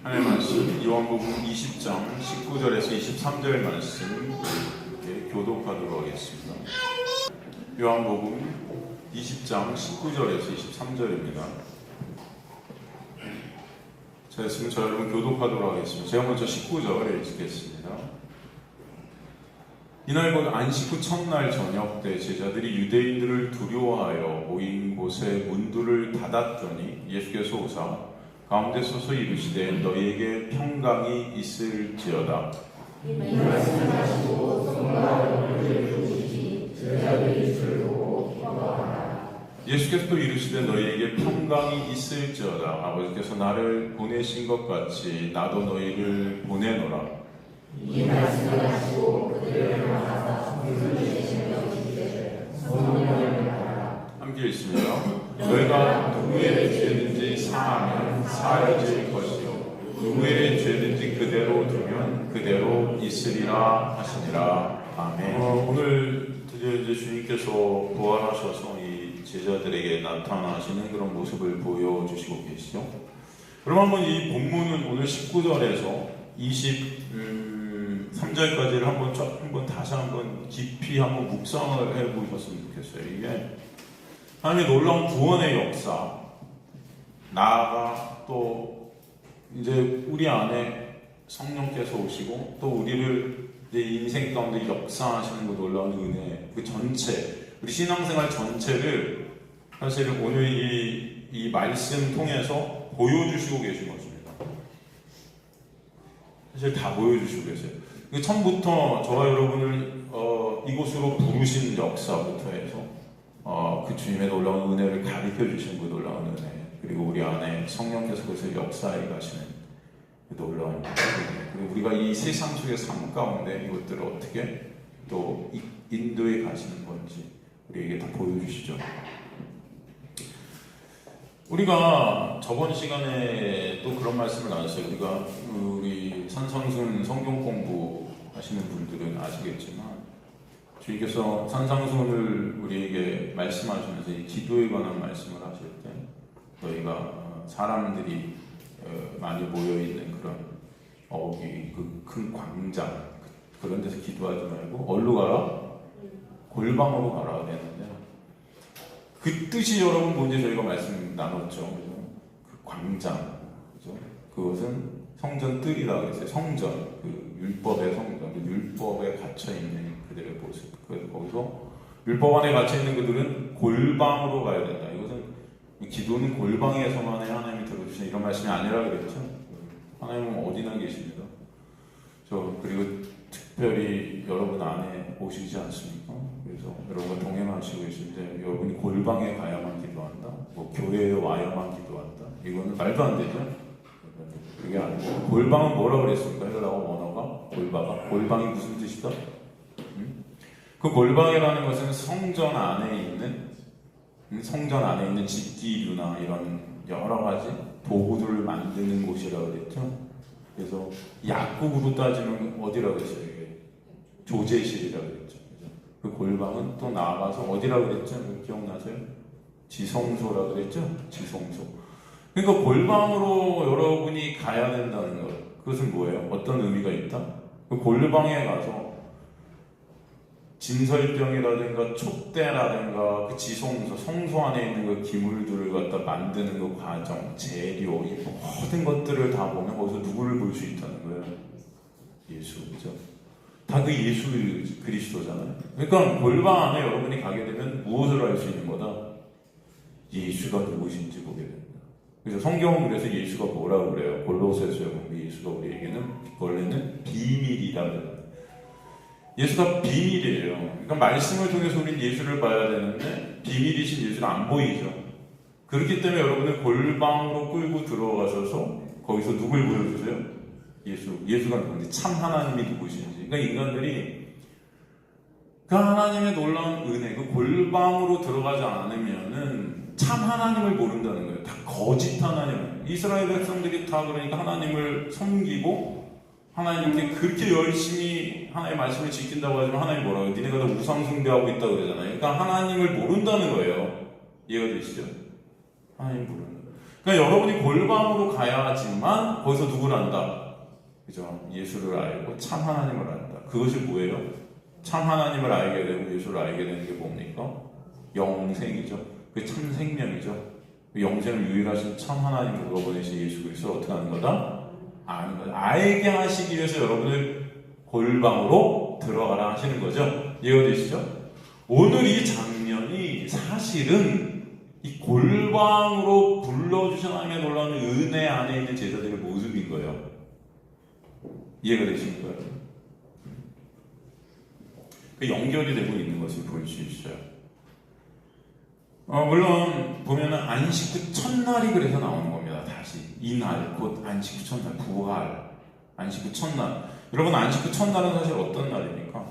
하나님의 말씀 요한복음 20장 19절에서 23절 말씀 이렇게 교독하도록 하겠습니다. 요한복음 20장 19절에서 23절입니다. 자, 지금 저 여러분 교독하도록 하겠습니다. 제가 먼저 19절 읽겠습니다. 이날 곧 안식 후 첫날 저녁 때 제자들이 유대인들을 두려워하여 모인 곳에 문들을 닫았더니 예수께서 오사 가운데 서서 이르시되 너희에게 평강이 있을지어다. 이 말씀을 하시고 손과 얼굴을 부으시니 제자들이 주를 보고 기뻐하라. 예수께서 또 이르시되 너희에게 평강이 있을지어다. 아버지께서 나를 보내신 것 같이 나도 너희를 보내노라. 이 말씀을 하시고 그들을 나가사 물을 내시며 이르시되 성령을 받아라. 함께 읽습니다. 너희가 누구의 죄든지 사하면 사해질 것이요 누구의 죄든지 그대로 두면 그대로 있으리라 하시니라. 아멘. 오늘 드디어 이제 주님께서 부활하셔서 이 제자들에게 나타나시는 그런 모습을 보여주시고 계시죠. 그럼 한번 이 본문은 오늘 19절에서 23절까지를 한번 다시 한번 깊이 한번 묵상을 해보셨으면 좋겠어요. 이게 하나님의 놀라운 구원의 역사, 나아가 또 이제 우리 안에 성령께서 오시고 또 우리를 내 인생 가운데 역사하시는 그 놀라운 은혜, 그 전체, 우리 신앙생활 전체를 사실 오늘 이 말씀 통해서 보여주시고 계신 것입니다. 사실 다 보여주시고 계세요. 처음부터 저와 여러분을 이곳으로 부르신 역사부터 해서 그 주님의 놀라운 은혜를 가르쳐 주신 그 놀라운 은혜, 그리고 우리 안에 성령께서 그것을 역사해 가시는 그 놀라운 은혜, 그리고 우리가 이 세상 속의 삶 가운데 이것들을 어떻게 또 인도해 가시는 건지 우리에게 다 보여주시죠. 우리가 저번 시간에 또 그런 말씀을 나눴어요. 우리 산상순 성경 공부 하시는 분들은 아시겠지만 주님께서 산상순을 우리에게 말씀하시면서 이 기도에 관한 말씀을 하실 때 너희가 사람들이 많이 모여있는 그런 어귀 그 큰 광장 그런 데서 기도하지 말고 어디로 가라? 골방으로 가라 되는데 그 뜻이 여러분 뭔지 저희가 말씀 나눴죠. 그 광장, 그죠? 그것은 성전 뜰이라고 그랬어요. 성전, 그 율법의 성전, 그 율법에 갇혀 있는 그들의 모습. 그래서 거기서 율법 안에 갇혀 있는 그들은 골방으로 가야 된다. 이것은 기도는 골방에서만 하나님이 들어주시는 이런 말씀이 아니라 그랬죠. 하나님은 어디나 계십니다. 그리고 특별히 여러분 안에 오시지 않습니까? 그래서 여러분과 동행하시고 계신데 여러분이 골방에 가야만 기도한다? 뭐 교회에 와야만 기도한다? 이거는 말도 안 되죠? 그게 아니고 골방은 뭐라고 그랬습니까? 헬라어 언어가 골방이 무슨 뜻이다? 그 골방이라는 것은 성전 안에 있는 집기류나 이런 여러 가지 도구들을 만드는 곳이라고 그랬죠? 그래서 약국으로 따지면 어디라고 했어요? 이게 조제실이라고 그랬죠. 그 골방은 또 나아가서 어디라고 그랬죠? 기억나세요? 지성소라고 그랬죠? 지성소. 그러니까 골방으로 여러분이 가야 된다는 것. 그것은 뭐예요? 어떤 의미가 있다? 그 골방에 가서 진설병이라든가 촛대라든가 그 지성소, 성소 안에 있는 그 기물들을 갖다 만드는 그 과정, 재료, 이 모든 것들을 다 보면 거기서 누구를 볼 수 있다는 거예요? 예수, 그죠? 다 그 예수 그리스도잖아요. 그러니까 골방 안에 여러분이 가게 되면 무엇을 알 수 있는 거다? 예수가 누구신지 보게 됩니다. 그래서 성경은 그래서 예수가 뭐라고 그래요? 골로새서에 보면 예수가 우리에게는 원래는 비밀이라는, 예수가 비밀이에요. 그러니까 말씀을 통해서 우리는 예수를 봐야 되는데 비밀이신 예수가 안 보이죠. 그렇기 때문에 여러분은 골방으로 끌고 들어가셔서 거기서 누굴 보여주세요? 예수가 누군지, 참 하나님이 누구신지. 그러니까 인간들이 그 하나님의 놀라운 은혜, 그 골방으로 들어가지 않으면은 참 하나님을 모른다는 거예요. 다 거짓 하나님. 이스라엘 백성들이 다 그러니까 하나님을 섬기고 하나님께 그렇게 열심히 하나님의 말씀을 지킨다고 하지만 하나님 뭐라고 해요? 니네가 다 우상 숭배하고 있다고 그러잖아요. 그러니까 하나님을 모른다는 거예요. 이해가 되시죠? 하나님 모르는 거예요. 그러니까 여러분이 골방으로 가야지만 거기서 누구를 안다? 그죠? 예수를 알고 참 하나님을 안다. 그것이 뭐예요? 참 하나님을 알게 되고 예수를 알게 되는 게 뭡니까? 영생이죠. 그게 참 생명이죠. 그 영생을 유일하신 참 하나님을 보내신 예수 그리스도를 어떻게 하는 거다? 아는 거다. 알게 하시기 위해서 여러분을 골방으로 들어가라 하시는 거죠. 이해가 되시죠? 오늘 이 장면이 사실은 이 골방으로 불러주신 하나님의 놀라운 은혜 안에 있는 제자들의 모습인 거예요. 이해가 되십니까? 그 연결이 되고 있는 것을 볼 수 있어요. 물론 보면은 안식 후 첫날이 그래서 나오는 겁니다. 다시 이날 곧 안식 후 첫날 부활 안식 후 첫날. 여러분 안식 후 첫날은 사실 어떤 날입니까?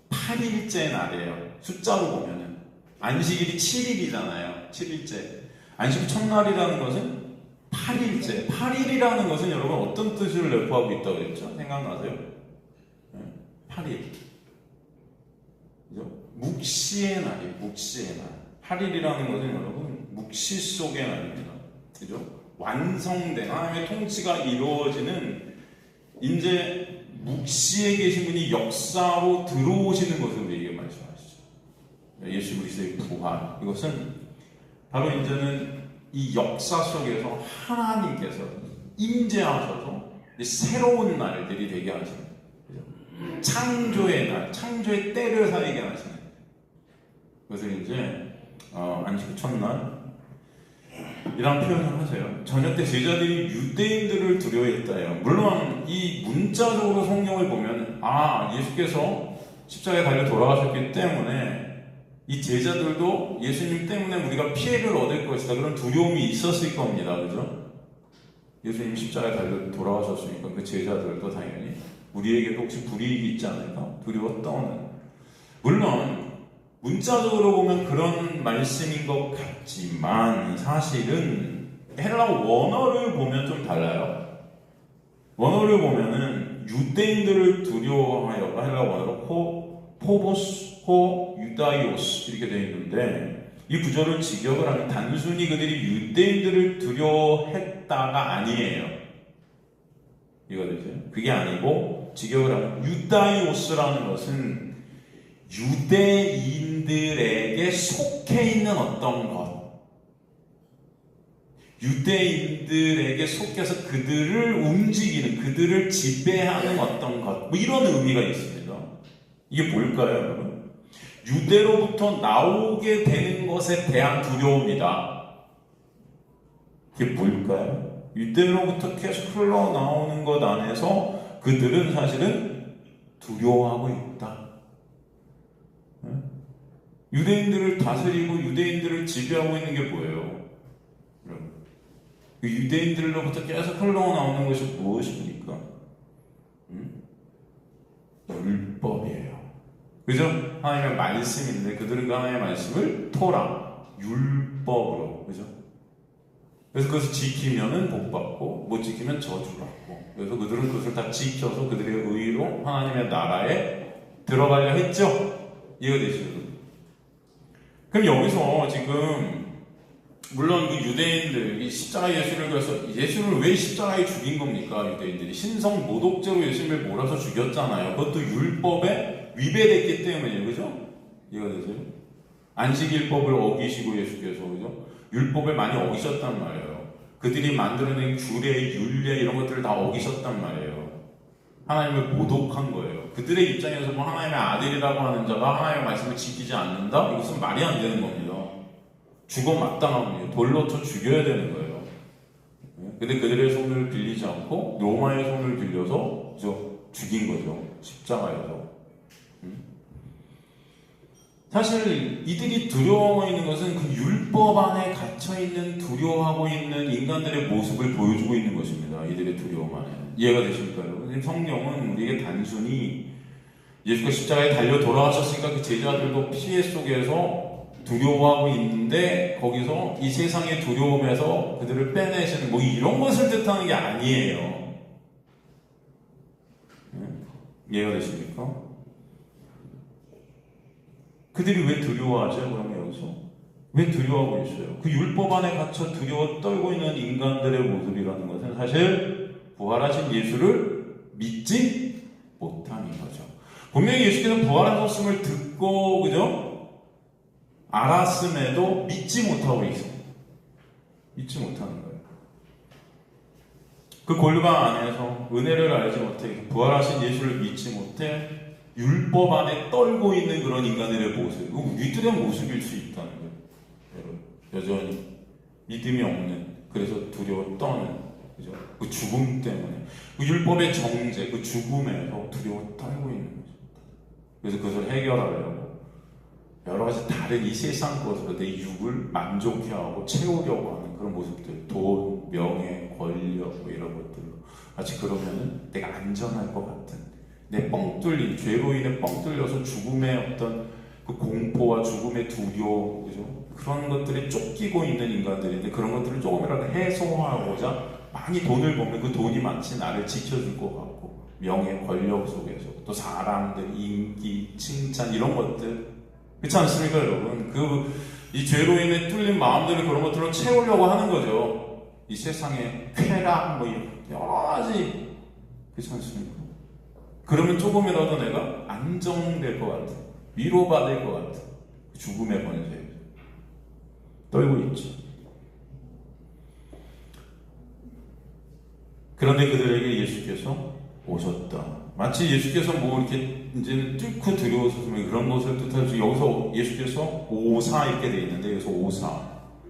8일째 날이에요. 숫자로 보면은 안식일이 7일이잖아요. 7일째. 안식 후 첫날이라는 것은 8일째. 8일이라는 것은 여러분 어떤 뜻을 내포하고 있다고 그랬죠? 생각나세요? 8일. 그죠? 묵시의 날이에요. 묵시의 날. 8일이라는 것은 여러분 묵시 속의 날입니다. 그죠? 완성된 하나님의 통치가 이루어지는 이제 묵시에 계신 분이 역사로 들어오시는 것을 우리에게 말씀하시죠. 예수 그리스도의 부활. 이것은 바로 이제는 이 역사 속에서 하나님께서 임재하셔서 새로운 날들이 되게 하시는 거죠. 창조의 날, 창조의 때를 살게 하시는 그것을 이제 안식 후 첫날 이런 표현을 하세요. 저녁 때 제자들이 유대인들을 두려워했다요. 물론 이 문자적으로 성경을 보면 예수께서 십자가에 달려 돌아가셨기 때문에 이 제자들도 예수님 때문에 우리가 피해를 얻을 것이다 그런 두려움이 있었을 겁니다. 그죠? 예수님 십자가에 달려 돌아가셨으니까 그 제자들도 당연히 우리에게도 혹시 불이익이 있지 않을까 두려웠던. 물론 문자적으로 보면 그런 말씀인 것 같지만 사실은 헬라 원어를 보면 좀 달라요. 원어를 보면은 유대인들을 두려워하여가 헬라 원어로 포보스, 유다이오스 이렇게 되어 있는데 이 구절을 직역을 하면 단순히 그들이 유대인들을 두려워했다가 아니에요. 이거 되죠? 그게 아니고 직역을 하면 유다이오스라는 것은 유대인들에게 속해 있는 어떤 것, 유대인들에게 속해서 그들을 움직이는, 그들을 지배하는 어떤 것, 뭐 이런 의미가 있습니다. 이게 뭘까요, 여러분? 유대로부터 나오게 되는 것에 대한 두려움이다. 이게 뭘까요? 유대로부터 계속 흘러나오는 것 안에서 그들은 사실은 두려워하고 있다. 유대인들을 다스리고 유대인들을 지배하고 있는 게 뭐예요? 유대인들로부터 계속 흘러나오는 것이 무엇입니까? 율법이에요. 그죠? 하나님의 말씀인데 그들은 그 하나님의 말씀을 토라, 율법으로, 그죠? 그래서 그것을 지키면은 복받고 못 지키면 저주받고. 그래서 그들은 그것을 다 지켜서 그들의 의로 하나님의 나라에 들어가려 했죠. 이해가 되시죠? 그럼 여기서 지금 물론 그 유대인들 이 십자가 예수를 그래서 예수를 왜 십자가에 죽인 겁니까? 유대인들이 신성 모독죄로 예수님을 몰아서 죽였잖아요. 그것도 율법에 위배됐기 때문이에요. 그죠? 이해가 되세요? 안식일법을 어기시고 예수께서 그죠? 율법을 많이 어기셨단 말이에요. 그들이 만들어낸 규례, 율례 이런 것들을 다 어기셨단 말이에요. 하나님을 모독한 거예요. 그들의 입장에서 뭐 하나님의 아들이라고 하는 자가 하나님의 말씀을 지키지 않는다? 이것은 말이 안 되는 겁니다. 죽어 마땅합니다. 돌로 쳐 죽여야 되는 거예요. 근데 그들의 손을 빌리지 않고 로마의 손을 빌려서 죽인 거죠. 십자가에서. 사실 이들이 두려워하고 있는 것은 그 율법 안에 갇혀있는 두려워하고 있는 인간들의 모습을 보여주고 있는 것입니다. 이들의 두려움 안에. 이해가 되십니까 여러분? 성경은 우리에게 단순히 예수가 십자가에 달려 돌아가셨으니까 그 제자들도 피해 속에서 두려워하고 있는데 거기서 이 세상의 두려움에서 그들을 빼내시는 뭐 이런 것을 뜻하는 게 아니에요. 이해가 되십니까? 그들이 왜 두려워하죠? 그러면 여기서 왜 두려워하고 있어요? 그 율법 안에 갇혀 두려워 떨고 있는 인간들의 모습이라는 것은 사실 부활하신 예수를 믿지 못함인 거죠. 분명히 예수께서 부활하셨음을 듣고, 그죠? 알았음에도 믿지 못하고 있어요. 믿지 못하는 거예요. 그 골방 안에서 은혜를 알지 못해, 부활하신 예수를 믿지 못해, 율법 안에 떨고 있는 그런 인간들의 모습, 우리들의 모습일 수 있다는 거예요. 여전히 믿음이 없는, 그래서 두려워 떠는, 그죠? 그 죽음 때문에, 그 율법의 정죄, 그 죽음에서 두려워 떨고 있는 거죠. 그래서 그것을 해결하려고 여러 가지 다른 이 세상 것으로 내 육을 만족해 하고 채우려고 하는 그런 모습들, 돈, 명예, 권력, 뭐 이런 것들로 마치 그러면은 내가 안전할 것 같은, 내 뻥 뚫린, 죄로 인해 뻥 뚫려서 죽음의 어떤 그 공포와 죽음의 두려움, 그죠? 그런 것들에 쫓기고 있는 인간들인데, 그런 것들을 조금이라도 해소하고자 많이 돈을 벌면 그 돈이 마치 나를 지켜줄 것 같고, 명예, 권력 속에서 또 사람들, 인기, 칭찬 이런 것들, 그렇지 않습니까, 여러분? 이 죄로 인해 뚫린 마음들을 그런 것들로 채우려고 하는 거죠. 이 세상에 쾌락, 뭐 여러 가지, 그렇지 않습니까? 그러면 조금이라도 내가 안정될 것 같아, 위로받을 것 같아, 죽음의 권세 떨고 있죠. 그런데 그들에게 예수께서 오셨다. 마치 예수께서 뭐 이렇게 이제는 뚫고 두려우셨으면 그런 것을 뜻하죠. 여기서 예수께서 오사 이렇게 돼 있는데, 여기서 오사,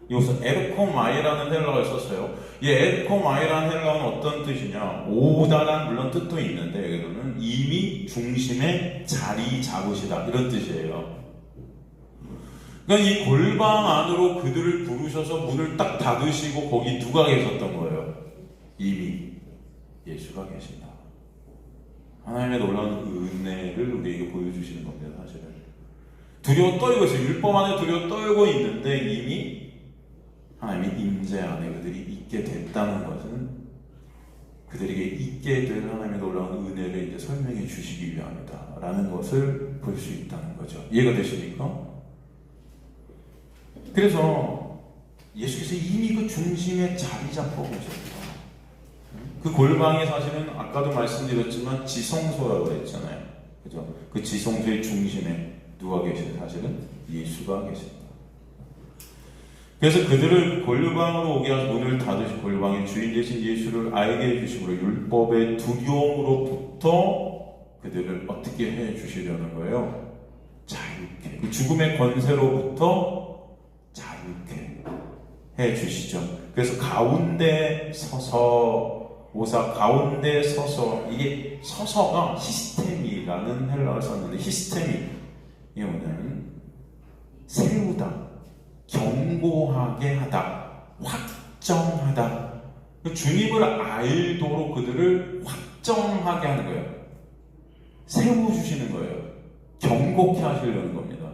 여기서 에르코마이라는 헬라어를 썼어요. 이 에르코마이라는 헬라어는 어떤 뜻이냐? 오다라는 물론 뜻도 있는데, 여기서는 이미 중심에 자리 잡으시다 이런 뜻이에요. 그러니까 이 골방 안으로 그들을 부르셔서 문을 딱 닫으시고 거기 누가 계셨던 거예요? 이미 예수가 계신다. 하나님의 놀라운 은혜를 우리에게 보여주시는 겁니다. 사실은 두려워 떨고 있어요. 율법 안에 두려워 떨고 있는데 이미 하나님의 임재 안에 그들이 있게 됐다는 것은 그들에게 있게 될 하나님의 놀라운 은혜를 이제 설명해 주시기 위함이다 라는 것을 볼 수 있다는 거죠. 이해가 되십니까? 그래서 예수께서 이미 그 중심에 자리 잡고 계셨다. 그 골방이 사실은 아까도 말씀드렸지만 지성소라고 했잖아요. 그죠? 그 지성소의 중심에 누가 계신다? 사실은 예수가 계신다. 그래서 그들을 골방으로 오게 하셔서 문을 닫으시고 골방의 주인 되신 예수를 알게 해주시고 율법의 두려움으로부터 그들을 어떻게 해주시려는 거예요? 자유케. 그 죽음의 권세로부터 자유케 해주시죠. 그래서 가운데 서서, 오사 가운데 서서, 이게 서서가 히스테미라는 헬라어를 썼는데, 히스테미 이거는 세우다, 견고하게 하다, 확정하다. 주님을 알도록 그들을 확정하게 하는 거예요. 세워주시는 거예요. 견고케 하시려는 겁니다.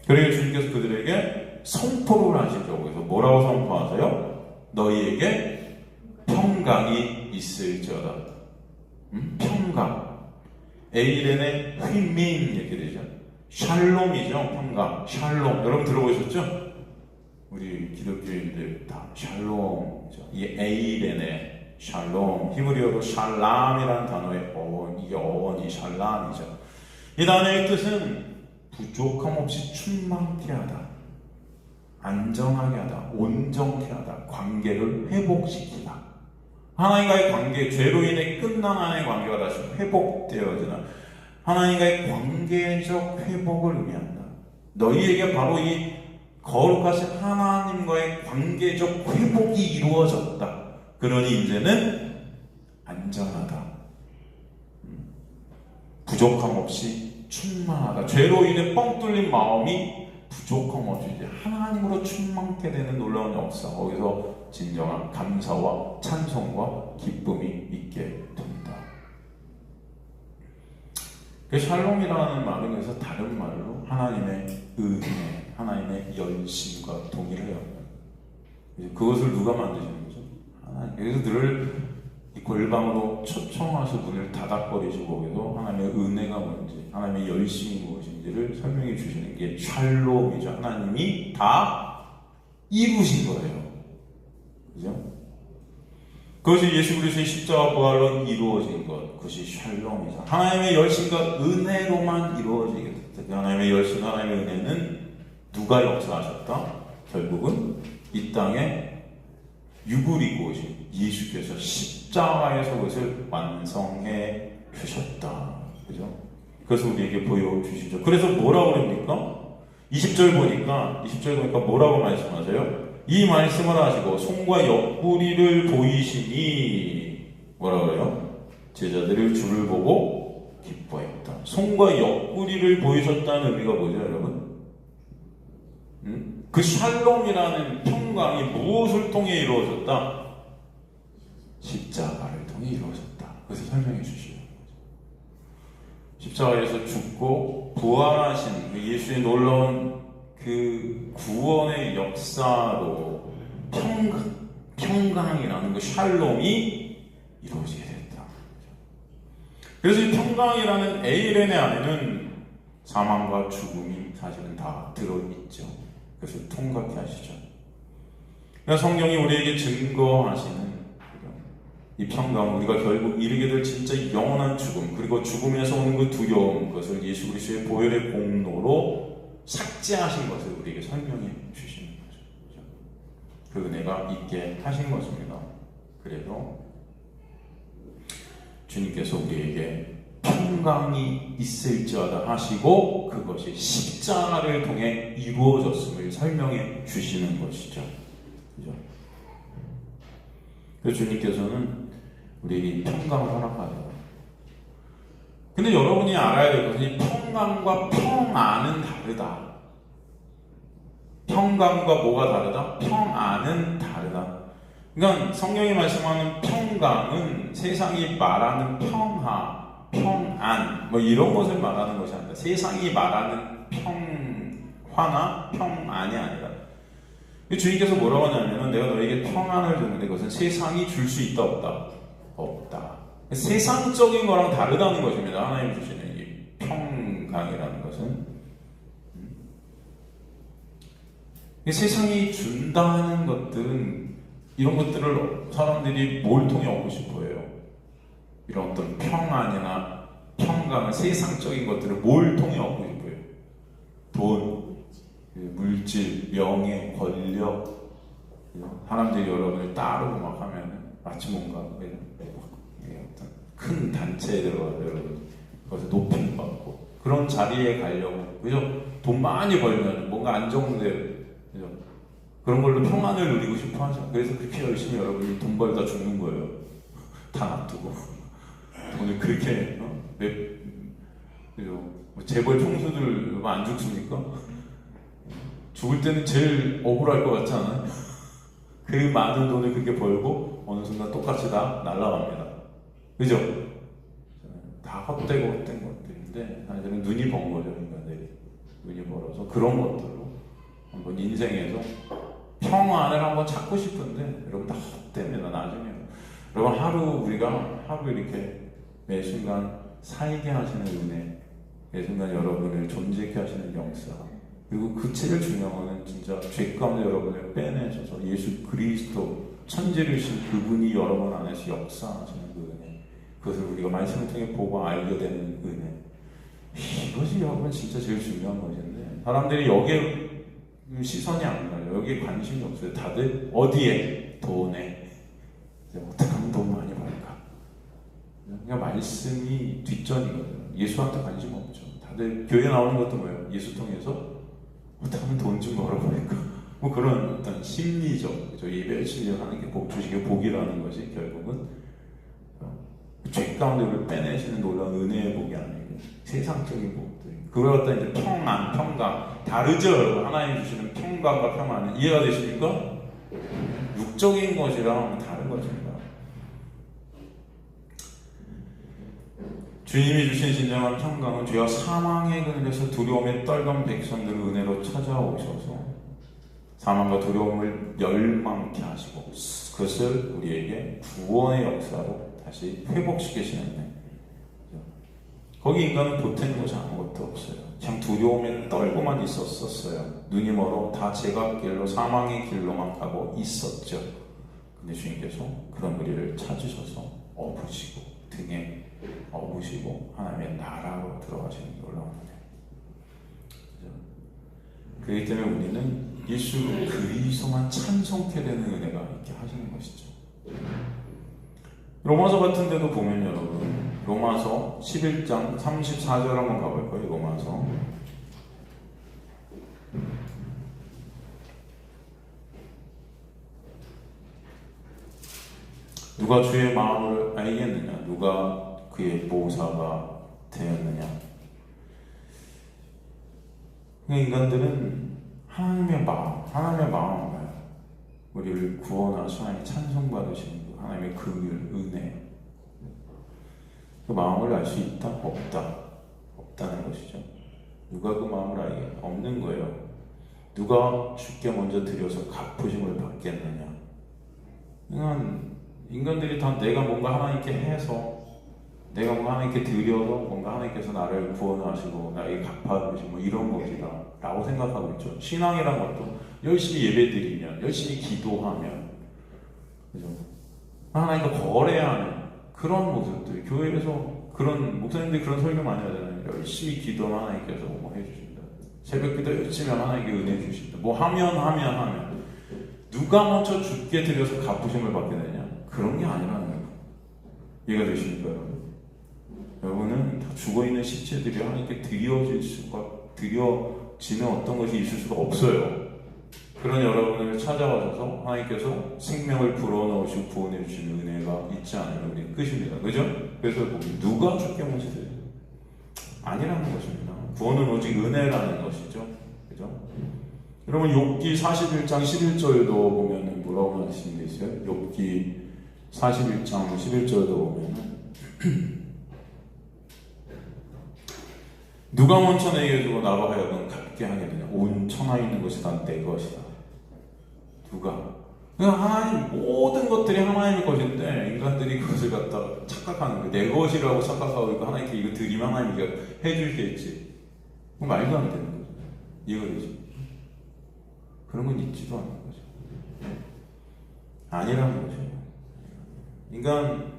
그래서 주님께서 그들에게 선포를 하시죠. 그래서 뭐라고 선포하세요? 너희에게 평강이 있을지어다. 평강. 에이렌의 휘민 이렇게 되죠. 샬롬이죠. 평강. 샬롬. 여러분 들어보셨죠? 우리 기독교인들 다 샬롬이죠. 이 에이렌의 샬롬. 히브리어로 샬람이라는 단어의 어원. 이게 어원이 샬람이죠. 이 단어의 뜻은 부족함 없이 충만케 하다, 안정하게 하다, 온전케 하다, 관계를 회복시키다. 하나님과의 관계, 죄로 인해 끝난 하나님의 관계가 다시 회복되어지는 하나님과의 관계적 회복을 의미한다. 너희에게 바로 이 거룩하신 하나님과의 관계적 회복이 이루어졌다. 그러니 이제는 안전하다, 부족함 없이 충만하다. 죄로 인해 뻥 뚫린 마음이 부족함 없이 이제 하나님으로 충만케 되는 놀라운 역사, 거기서 진정한 감사와 찬송과 기쁨이 있게 된다. 그 샬롬이라는 말은 그래서 다른 말로 하나님의 은혜, 하나님의 열심과 동일해요. 그것을 누가 만드시는 거죠? 하나님. 그래서 늘 골방으로 초청하셔 문을 닫아버리시고 거기서 하나님의 은혜가 뭔지, 하나님의 열심이 무엇인지를 설명해 주시는 게 샬롬이죠. 하나님이 다 이루신 거예요. 그죠? 그것이 예수 그리스도의 십자가 부활로 이루어진 것, 그것이 샬롬이죠. 하나님의 열심과 은혜로만 이루어지게 됐다. 하나님의 열심, 하나님의 은혜는 누가 역사하셨다? 결국은 이 땅에 육을 입고 오신 예수께서 십자가에서 그것을 완성해 주셨다. 그죠? 그래서 우리에게 보여주시죠. 그래서 뭐라고 그럽니까? 20절 보니까 뭐라고 말씀하세요? 이 말씀을 하시고 손과 옆구리를 보이시니 뭐라 그래요? 제자들이 주를 보고 기뻐했다. 손과 옆구리를 보이셨다는 의미가 뭐죠, 여러분? 그 샬롬이라는 평강이 무엇을 통해 이루어졌다? 십자가를 통해 이루어졌다. 그래서 설명해 주시죠. 십자가에서 죽고 부활하신 그 예수의 놀라운 그 구원의 역사로 평강이라는 그 샬롬이 이루어지게 됐다. 그래서 이 평강이라는 에이레네 안에는 사망과 죽음이 사실은 다 들어있죠. 그래서 통각해 하시죠. 그래서 성경이 우리에게 증거하시는 이 평강, 우리가 결국 이르게 될 진짜 영원한 죽음, 그리고 죽음에서 오는 그 두려움, 그것을 예수 그리스도의 보혈의 공로로 삭제하신 것을 우리에게 설명해 주시는 거죠. 그 은혜가 있게 하신 것입니다. 그래서 주님께서 우리에게 평강이 있을지어다 하시고 그것이 십자가를 통해 이루어졌음을 설명해 주시는 것이죠. 그죠? 그래서 주님께서는 우리에게 평강을 허락하세요. 근데 여러분이 알아야 될 것은 이 평강과 평안은 다르다. 평강과 뭐가 다르다? 평안은 다르다. 그러니까 성경이 말씀하는 평강은 세상이 말하는 평화, 평안 뭐 이런 것을 말하는 것이 아니라 세상이 말하는 평화나 평안이 아니라 주님께서 뭐라고 하냐면 내가 너에게 평안을 주는데 그것은 세상이 줄 수 있다 없다? 없다. 세상적인 거랑 다르다는 것입니다. 하나님 주시는 이 평강이라는 것은 세상이 준다는 것들은 이런 것들을 사람들이 뭘 통해 얻고 싶어해요? 이런 어떤 평안이나 평강을 세상적인 것들을 뭘 통해 얻고 싶어요? 돈, 물질, 명예, 권력. 사람들이 여러분을 따르고 막 하면 마치 뭔가 어떤 큰 단체에 들어가서 여러분 거기서 높임 받고 그런 자리에 가려고, 그죠? 돈 많이 벌면 뭔가 안정되고, 그죠? 그런 걸로 평안을 누리고 싶어 하죠. 그래서 그렇게 열심히 여러분이 돈 벌다 죽는 거예요. 다 놔두고 오늘 그렇게 그죠? 재벌 총수들 안 죽습니까? 죽을 때는 제일 억울할 것 같지 않아요? 그 많은 돈을 그렇게 벌고 어느 순간 똑같이 다 날아갑니다. 그죠? 다 헛되고 헛된 것들인데 사실은 눈이 번거죠. 인간들이 눈이 벌어서 그런 것들로 한번 인생에서 평안을 한번 찾고 싶은데 여러분 다 헛됩니다. 나중에 여러분 우리가 하루 이렇게 매 순간 살게 하시는 은혜, 매 순간 여러분을 존재케 하시는 역사, 그리고 그 제일 중요한 거는 진짜 죄 가운데 여러분을 빼내셔서 예수 그리스도 천지르신 그분이 여러분 안에서 역사하시는 그 은혜, 그것을 우리가 말씀을 통해 보고 알게 되는 은혜, 이것이 여러분 진짜 제일 중요한 것인데 사람들이 여기에 시선이 안 가요. 여기에 관심이 없어요. 다들 어디에? 돈에. 어떻게 하면 돈 많이 벌까? 그냥 말씀이 뒷전이거든요. 예수한테 관심 없죠. 다들 교회 나오는 것도 뭐예요? 예수 통해서 어떻게 하면 돈 좀 벌어버릴까? 뭐 그런 어떤 심리적, 그죠? 예배 열심히 하는 게 주식의 복이라는 것이 결국은 죄 가운데 우리를 빼내시는 놀라운 은혜의 복이 아니고 세상적인 복들. 그걸 갖다 이제 평안, 평강. 다르죠, 여러분? 하나님 주시는 평강과 평안은. 이해가 되십니까? 육적인 것이랑 다른 것입니다. 주님이 주신 진정한 평강은 죄와 사망의 그늘에서 두려움에 떨던 백성들을 은혜로 찾아오셔서 사망과 두려움을 멸망케 하시고 그것을 우리에게 구원의 역사로 다시 회복시키시는 데 거기 인간은 보탠 것이 아무것도 없어요. 그냥 두려움에 떨고만 있었어요. 눈이 멀어 다 제각길로 사망의 길로만 가고 있었죠. 근데 주님께서 그런 우리를 찾으셔서 업으시고 등에 업으시고 하나님의 나라로 들어가시는 게 올라오는데 그렇기 때문에 우리는 예수 그리스도만 찬송케 되는 은혜가 있게 하시는 것이죠. 로마서 같은 데도 보면 여러분 로마서 11장 34절 한번 가볼 거예요. 로마서 누가 주의 마음을 알겠느냐? 누가 그의 모사가 되었느냐? 인간들은 하나님의 마음을 우리를 구원하시고 하나님 찬송받으시는 하나님의 긍휼, 은혜 그 마음을 알 수 있다? 없다는 것이죠. 누가 그 마음을 알게? 없는 거예요. 누가 주께 먼저 드려서 갚으심을 받겠느냐? 인간들이 다 내가 뭔가 하나님께 해서 내가 뭔가 하나님께 드려서 뭔가 하나님께서 나를 구원하시고 나에게 갚아주시고 뭐 이런 것이다 라고 생각하고 있죠. 신앙이란 것도 열심히 예배드리면 열심히 기도하면 그죠? 하나님과 거래하는 그런 모습들 교회에서 그런 목사님들이 그런 설교 많이 하잖아요. 열심히 기도하면 하나님께서 뭐 해주신다. 새벽 기도 열심히 하면 하나님께 은혜 주신다. 뭐 하면 누가 먼저 주께 드려서 갚으심을 받게 되냐? 그런 게 아니라는 거예요. 이해가 되십니까 여러분? 여러분은 다 죽어있는 시체들이 하나님께 드려지는 어떤 것이 있을 수가 없어요. 그런 여러분을 찾아와서 하나님께서 생명을 불어넣으시고 구원해 주시는 은혜가 있지 않으면 우리는 끝입니다. 그죠? 그래서 누가 주께 먼저 드려요? 아니라는 것입니다. 구원은 오직 은혜라는 것이죠. 그죠? 여러분 욥기 41장 11절도 보면 뭐라고 하시는 게 있어요? 욥기 41장 11절도 보면은 누가 먼저 내게 주고 나로 하여금 갚게 하겠느냐? 온 천하에 있는 것이 다 내 것이다. 누가? 하나님 모든 것들이 하나님의 것인데 인간들이 그것을 갖다가 착각하는 거예요. 내 것이라고 착각하고 있고 하나님께 이거 드리면 하나님 이거 해주시겠지. 말도 안 되는 거죠. 이해가 되지? 그런 건 있지도 않는 거죠. 아니라는 거죠. 인간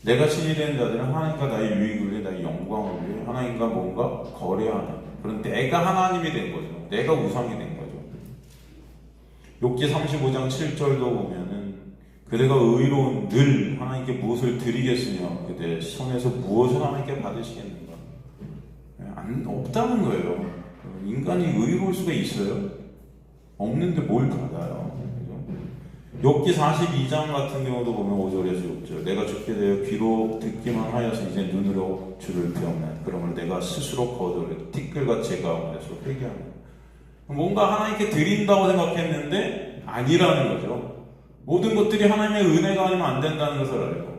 내가 신이 되는 자들은 하나님과 나의 유익을 위해 나의 영광을 위해 하나님과 뭔가 거래하는 그런 내가 하나님이 된 거죠. 내가 우상이 된 거죠. 욥기 35장 7절도 보면은 그대가 의로운 늘 하나님께 무엇을 드리겠으며 그대 손에서 무엇을 하나님께 받으시겠는가? 없다는 거예요. 인간이 의로울 수가 있어요? 없는데 뭘 받아요? 욥기 42장 같은 경우도 보면 5절에서 6절 내가 주께 대하여 귀로 듣기만 하여서 이제 눈으로 주를 배웠네. 그러므로 내가 스스로 거두를 티끌과 제가운데서 회개하네. 뭔가 하나님께 드린다고 생각했는데 아니라는 거죠. 모든 것들이 하나님의 은혜가 아니면 안 된다는 것을 알고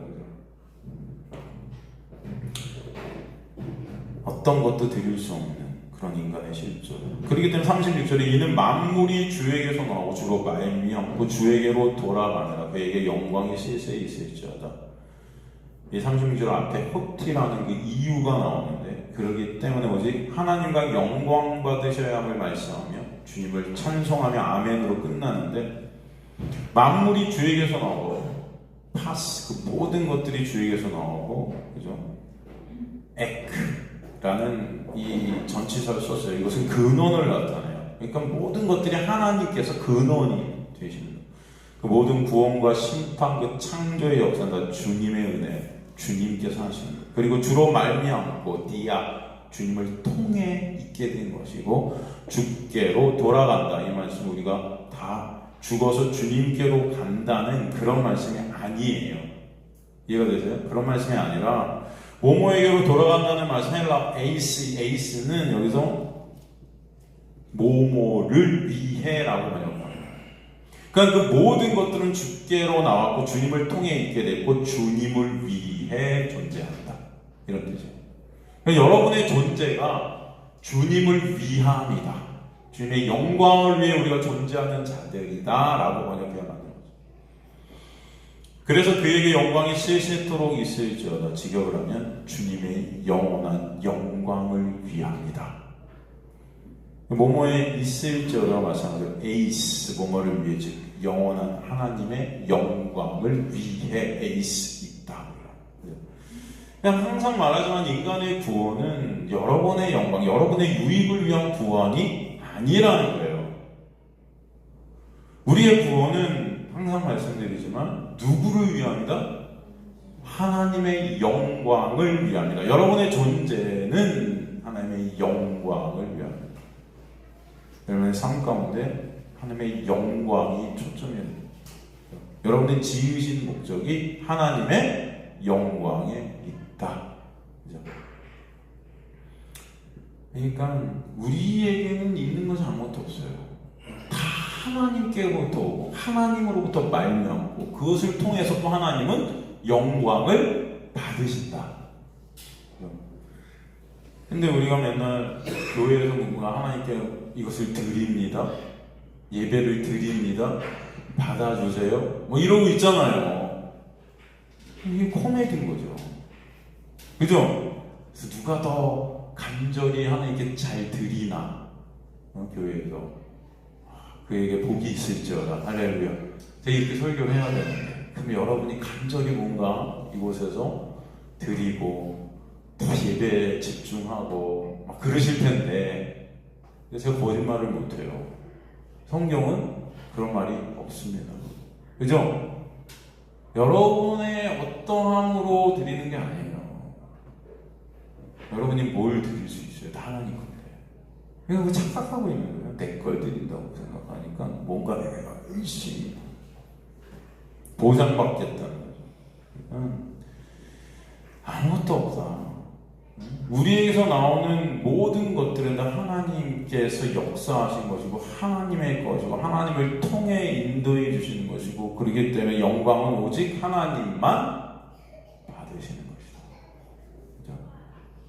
어떤 것도 드릴 수 없는 그런 인간의 실존. 그렇기 때문에 36절에 이는 만물이 주에게서 나오고 주로 말미암고 주에게로 돌아가느라 그에게 영광이 세세 있을지어다. 이 36절 앞에 호티라는 그 이유가 나오는데 그러기 때문에 오직 하나님과 영광 받으셔야 함을 말씀하며 주님을 찬송하며 아멘으로 끝나는데 만물이 주에게서 나오고 파스 그 모든 것들이 주에게서 나오고 그죠? 에크라는 이 전치사를 썼어요. 이것은 근원을 나타내요. 그러니까 모든 것들이 하나님께서 근원이 되십니다. 그 모든 구원과 심판 그 창조의 역사는 다 주님의 은혜 주님께서 하시는 거예요. 그리고 주로 말미암고 디아 주님을 통해 있게 된 것이고 주께로 돌아간다. 이 말씀 우리가 다 죽어서 주님께로 간다는 그런 말씀이 아니에요. 이해가 되세요? 그런 말씀이 아니라 모모에게로 돌아간다는 말씀 헬라 에이스는 여기서 모모를 위해라고 번역합니다. 그러니까 그 모든 것들은 주께로 나왔고 주님을 통해 있게 됐고 주님을 위해 존재한다. 이런 뜻이에요. 그러니까 여러분의 존재가 주님을 위함이다. 주님의 영광을 위해 우리가 존재하는 자들이다 라고 번역해야 하는 거죠. 그래서 그에게 영광이 세세토록 있을지어다. 직역을 하면 주님의 영원한 영광을 위함이다. 뭐뭐에 있을지어다 마찬가지로 에이스 뭐뭐를 위해 즉 영원한 하나님의 영광을 위해 에이스 있다. 그냥 항상 말하지만 인간의 구원은 여러분의 영광, 여러분의 유익을 위한 구원이 아니라는 거예요. 우리의 구원은 항상 말씀드리지만 누구를 위함이다? 하나님의 영광을 위함이다. 여러분의 존재는 하나님의 영광을 위함이다. 여러분의 삶 가운데 하나님의 영광이 초점이에요. 여러분의 지으신 목적이 하나님의 영광에 있다. 그죠? 그러니까 우리에게는 있는 것이 아무것도 없어요. 다 하나님께로부터 오고 하나님으로부터 말미암고 그것을 통해서 또 하나님은 영광을 받으신다. 근데 우리가 맨날 교회에서 뭔가 하나님께 이것을 드립니다. 예배를 드립니다. 받아주세요. 뭐 이러고 있잖아요. 이게 코미디인 거죠. 그죠? 그래서 누가 더 간절히 하나님께 잘 드리나? 교회에서. 그에게 복이 있을지어다. 할렐루야. 제가 이렇게 설교를 해야 되는데. 그럼 여러분이 간절히 뭔가 이곳에서 드리고 더 예배에 집중하고 막 그러실 텐데 제가 거짓말을 못해요. 성경은 그런 말이 없습니다. 그죠? 여러분의 어떠함으로 드리는 게 아니에요. 여러분이 뭘 드릴 수 있어요? 다 하나님 건데. 그러니까 착각하고 있는 거예요. 내 걸 드린다고 생각하니까 뭔가 내가 열심히 보상받겠다는 거죠. 아무것도 없다. 우리에게서 나오는 모든 것들은 다 하나님께서 역사하신 것이고 하나님의 것이고 하나님을 통해 인도해 주시는 것이고 그렇기 때문에 영광은 오직 하나님만 받으시는 것이다.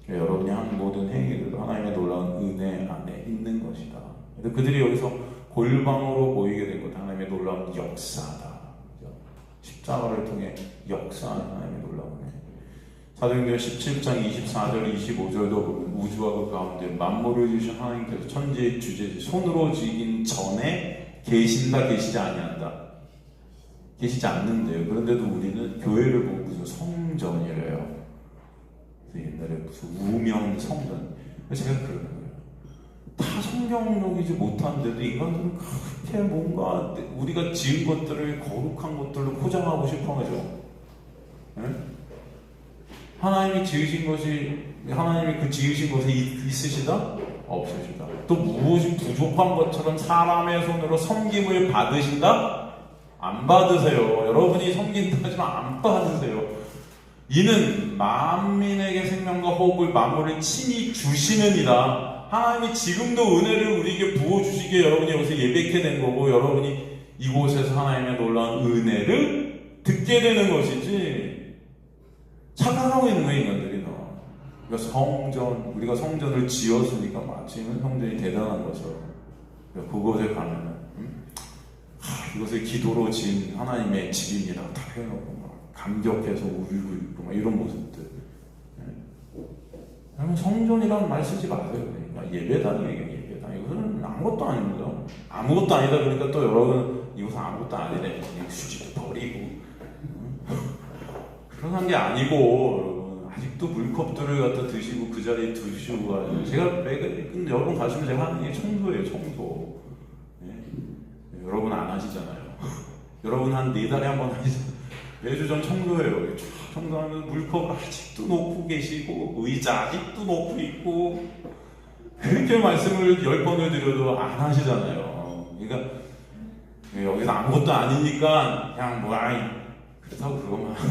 그렇죠? 여러분이 하는 모든 행위들도 하나님의 놀라운 은혜 안에 있는 것이다. 그들이 여기서 골방으로 모이게 된 것도 하나님의 놀라운 역사다. 그렇죠? 십자가를 통해 역사하는 하나님의 놀라운 은혜. 사도행전 17장 24절 25절도 보면 우주와 그 가운데 만물을 지으신 하나님께서 천지의 주제지 손으로 지긴 전에 계신다 계시지 아니한다 계시지 않는데요. 그런데도 우리는 교회를 보고 무슨 성전이래요. 옛날에 무슨 우명 성전. 제가 그러는 거예요. 다 성경록이지 못한데도 인간들은 그렇게 뭔가 우리가 지은 것들을 거룩한 것들로 포장하고 싶어하죠. 네? 하나님이 지으신 것이 하나님이 그 지으신 것에 있으시다? 없으시다. 또 무엇이 부족한 것처럼 사람의 손으로 섬김을 받으신다? 안 받으세요. 여러분이 섬긴다 하지만 안 받으세요. 이는 만민에게 생명과 호흡을 만물을 친히 주시느니라. 하나님이 지금도 은혜를 우리에게 부어주시기에 여러분이 여기서 예배케 된 거고 여러분이 이곳에서 하나님의 놀라운 은혜를 듣게 되는 것이지 착각하고 있는 거예요, 인간들이. 그러니까 성전, 우리가 성전을 지었으니까 마치 성전이 대단한 것처럼 그곳에 가면은 이것을 기도로 지은 하나님의 집입니다 다 해놓고 막 감격해서 울고 있고 막 이런 모습들. 여러분 성전이라는 말 쓰지 마세요. 그러니까 예배당이에요. 예배당. 이것은 아무것도 아닙니다. 아무것도 아니다 그러니까 또 여러분 이것은 아무것도 아니래. 수지도 버리고 그런 게 아니고 여러분 아직도 물컵들을 갖다 드시고 그 자리에 두시고 가지고 제가 근데 여러분 가시면 제가 하는 게 청소예요. 청소. 네? 여러분 안 하시잖아요. 여러분 한 4달에 한 번 하시잖아요. 매주 전 청소해요. 청소하면 물컵을 아직도 놓고 계시고 의자 아직도 놓고 있고 그렇게 말씀을 10번을 드려도 안 하시잖아요. 그러니까 여기서 아무것도 아니니까 그냥 뭐 그렇다고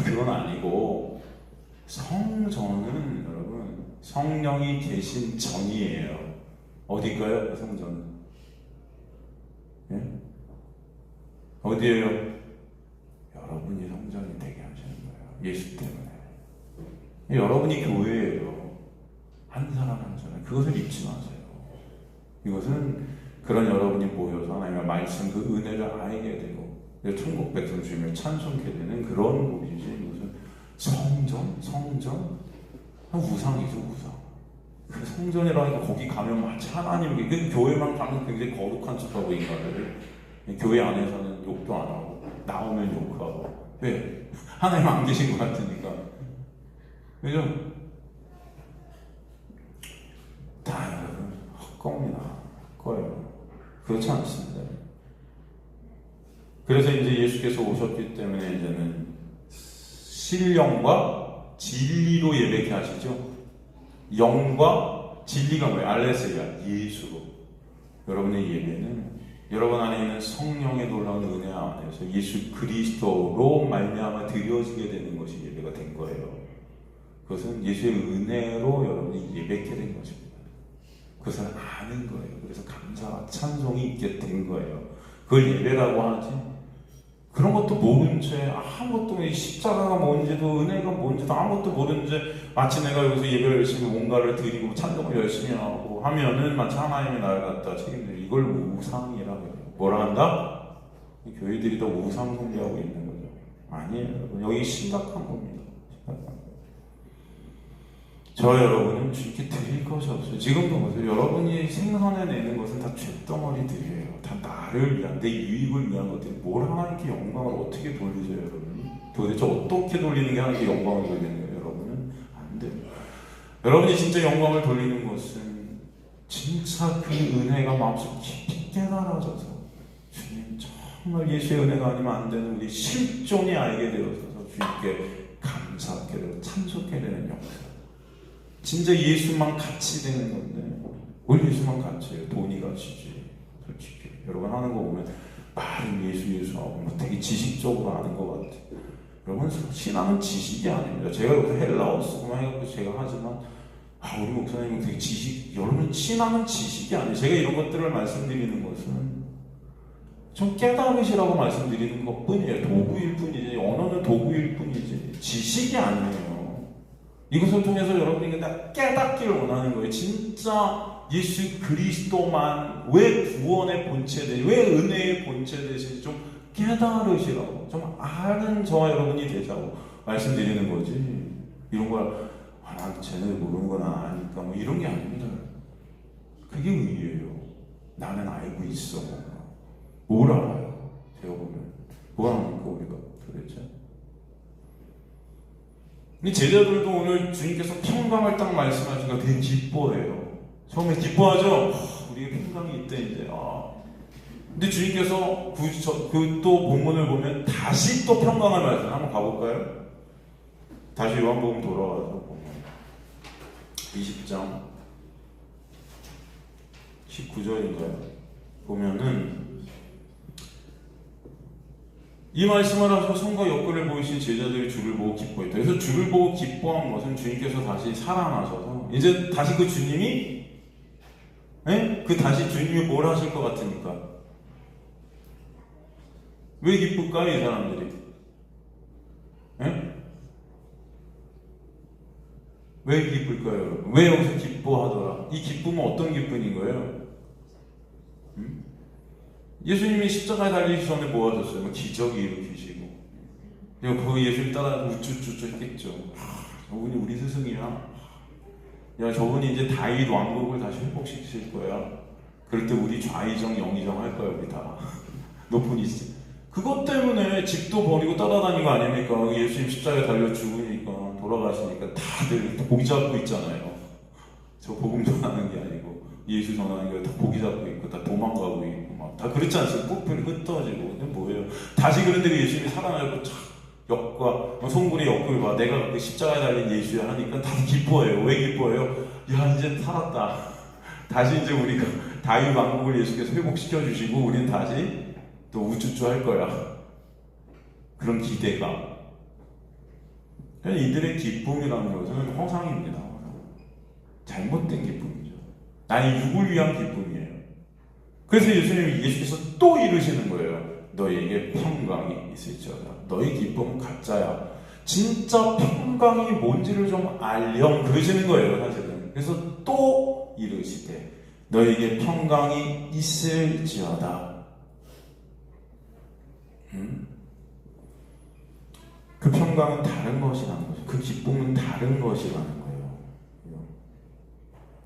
그건 아니고 성전은 여러분 성령이 계신 전이에요. 어디일까요? 성전은? 예? 어디에요? 여러분이 성전이 되게 하시는 거예요. 예수 때문에. 여러분이 교회예요. 한 사람 한 사람. 그것을 잊지 마세요. 이것은 그런 여러분이 모여서 하나님의 말씀 그 은혜를 알게 되고 천국 백성 주님을 찬송케 되는 그런 곡이지 무슨 성전? 우상이죠, 우상. 그 성전이라니까 거기 가면 마치 하나님, 그 교회만 가면 굉장히 거룩한 척하고 인간들을 교회 안에서는 욕도 안 하고 나오면 욕하고. 왜? 하나님 안 계신 것 같으니까. 그죠? 다 여러분 헛겁니다. 헛거예요. 그렇지 않습니다. 그래서 이제 예수께서 오셨기 때문에 이제는 신령과 진리로 예배케 하시죠. 영과 진리가 뭐예요? 알레스야, 예수로. 여러분의 예배는 여러분 안에 있는 성령의 놀라운 은혜 안에서 예수 그리스도로 말미암아 드려지게 되는 것이 예배가 된 거예요. 그것은 예수의 은혜로 여러분이 예배케 된 것입니다. 그것을 아는 거예요. 그래서 감사와 찬송이 있게 된 거예요. 그걸 예배라고 하지. 그런 것도 모른 채 아무것도 십자가가 뭔지도 은혜가 뭔지도 아무것도 모른 채 마치 내가 여기서 예배를 열심히 뭔가를 드리고 찬송을 열심히 하고 하면은 마치 하나님이 나를 갖다 책임지고 이걸 우상이라고 해요. 뭐라 한다? 교회들이 더 우상 숭배하고 있는 거죠. 아니에요. 여기 심각한 겁니다. 심각한 거. 저 여러분은 주님께 드릴 것이 없어요. 지금도 보세요. 여러분이 생산해내는 것은 다 쇳덩어리들이에요. 다 나를 위한, 내 유익을 위한 것들이 뭘 하나님께 영광을 어떻게 돌리죠, 여러분이? 도대체 어떻게 돌리는 게 하나님께 영광을 돌리는 거예요, 여러분은? 안 돼요. 여러분이 진짜 영광을 돌리는 것은 진짜 그 은혜가 마음속 깊이 깨달아져서 주님 정말 예수의 은혜가 아니면 안 되는 우리 실존이 알게 되어서 주님께 감사하게 되고 찬송하게 되는 역사. 진짜 예수만 같이 되는 건데 뭘 예수만 같이 해요? 돈이 같이지. 솔직히 여러분 하는 거 보면 말은 예수하고 되게 지식적으로 아는 것 같아요. 여러분 신앙은 지식이 아닙니다. 제가 여기서 헬라어 쓰고만 해갖고 제가 하지만 우리 목사님은 되게 여러분 신앙은 지식이 아니에요. 제가 이런 것들을 말씀드리는 것은 좀 깨달으시라고 말씀드리는 것 뿐이에요. 도구일 뿐이지. 언어는 도구일 뿐이지 지식이 아니에요. 이것을 통해서 여러분이 깨닫기를 원하는 거예요. 진짜 예수 그리스도만 왜 구원의 본체 되시, 왜 은혜의 본체 되시지 좀 깨달으시라고, 좀 아는 저와 여러분이 되자고 말씀드리는 거지. 이런 걸 난 쟤네들 모르는 건 아니까 뭐 이런 게 아닙니다. 그게 의의예요. 나는 알고 있어. 뭘 알아요? 제가 보면 뭘 합니까 우리가 도대체? 이 제자들도 오늘 주님께서 평강을 딱 말씀하시니까 되게 기뻐해요. 처음에 기뻐하죠? 우리가 평강이 있대 이제. 근데 주님께서 그 또 본문을 보면 다시 또 평강을 말씀. 한번 가볼까요? 다시 요한복음 돌아와서 보면 20장 19절인가요? 보면은 이 말씀을 하셔서 손과 옆구리를 보이신 제자들이 주를 보고 기뻐했다. 그래서 주를 보고 기뻐한 것은 주님께서 다시 살아나셔서 이제 다시 그 주님이 다시 주님이 뭘 하실 것 같으니까 왜 기쁠까요 이 사람들이? 왜 기쁠까요 여러분? 왜 여기서 기뻐하더라? 이 기쁨은 어떤 기쁨인 거예요? 예수님이 십자가에 달리기 전에 뭐 하셨어요? 뭐 기적이 일으키시고 그 예수님 따라 우쭈쭈쭈 했겠죠. 저분이 우리 스승이야. 야 저분이 이제 다윗 왕국을 다시 회복시킬 거야. 그럴 때 우리 좌의정 영의정 할 거야 우리 다. 높은 이지. 그것 때문에 집도 버리고 따라다니는 거 아닙니까? 예수님 십자가에 달려 죽으니까 돌아가시니까 다들 고기 잡고 있잖아요. 저 복음 전하는 게 아니고 예수 전하는 게 다 고기 잡고 있고 다 도망가고 있고 막 다 그렇지 않습니까? 뿔뿔이 흩어지고 근데 뭐예요? 다시 그런데 예수님이 살아나고 착 역과 송군의 역을 봐. 내가 그 십자가에 달린 예수야 하니까 다 기뻐해요. 왜 기뻐해요? 야 이제 살았다. 다시 이제 우리가 다윗 왕국을 예수께서 회복시켜 주시고 우리는 다시 또 우쭈쭈 할 거야. 그런 기대가. 이들의 기쁨이라는 것은 허상입니다. 잘못된 기쁨이죠. 나의 육을 위한 기쁨이에요. 그래서 예수께서 또 이르시는 거예요. 너희에게 평강이 있을지어다. 너희 기쁨은 가짜야. 진짜 평강이 뭔지를 좀 알렴 그러시는 거예요 사실은. 그래서 또 이르시되 너희에게 평강이 있을지어다. 그 평강은 다른 것이라는 거죠. 그 기쁨은 다른 것이라는 거예요.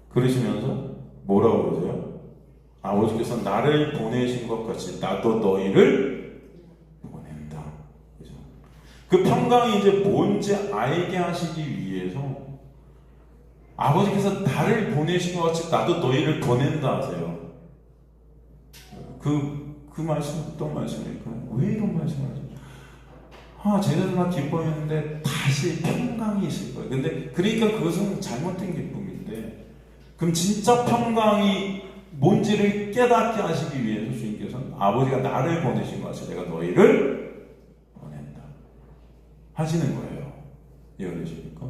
그러시면서 뭐라고 그러세요? 아버지께서 나를 보내신 것 같이 나도 너희를 보낸다. 그죠? 그 평강이 이제 뭔지 알게 하시기 위해서 아버지께서 나를 보내신 것 같이 나도 너희를 보낸다 하세요. 그 말씀 어떤 말씀일까요? 왜 이런 말씀을 하죠? 제자들만 기뻐했는데 다시 평강이 있을 거예요. 근데 그러니까 그것은 잘못된 기쁨인데, 그럼 진짜 평강이 뭔지를 깨닫게 하시기 위해서 주님께서는 아버지가 나를 보내신 것 같이 내가 너희를 보낸다 하시는 거예요. 이해되십니까?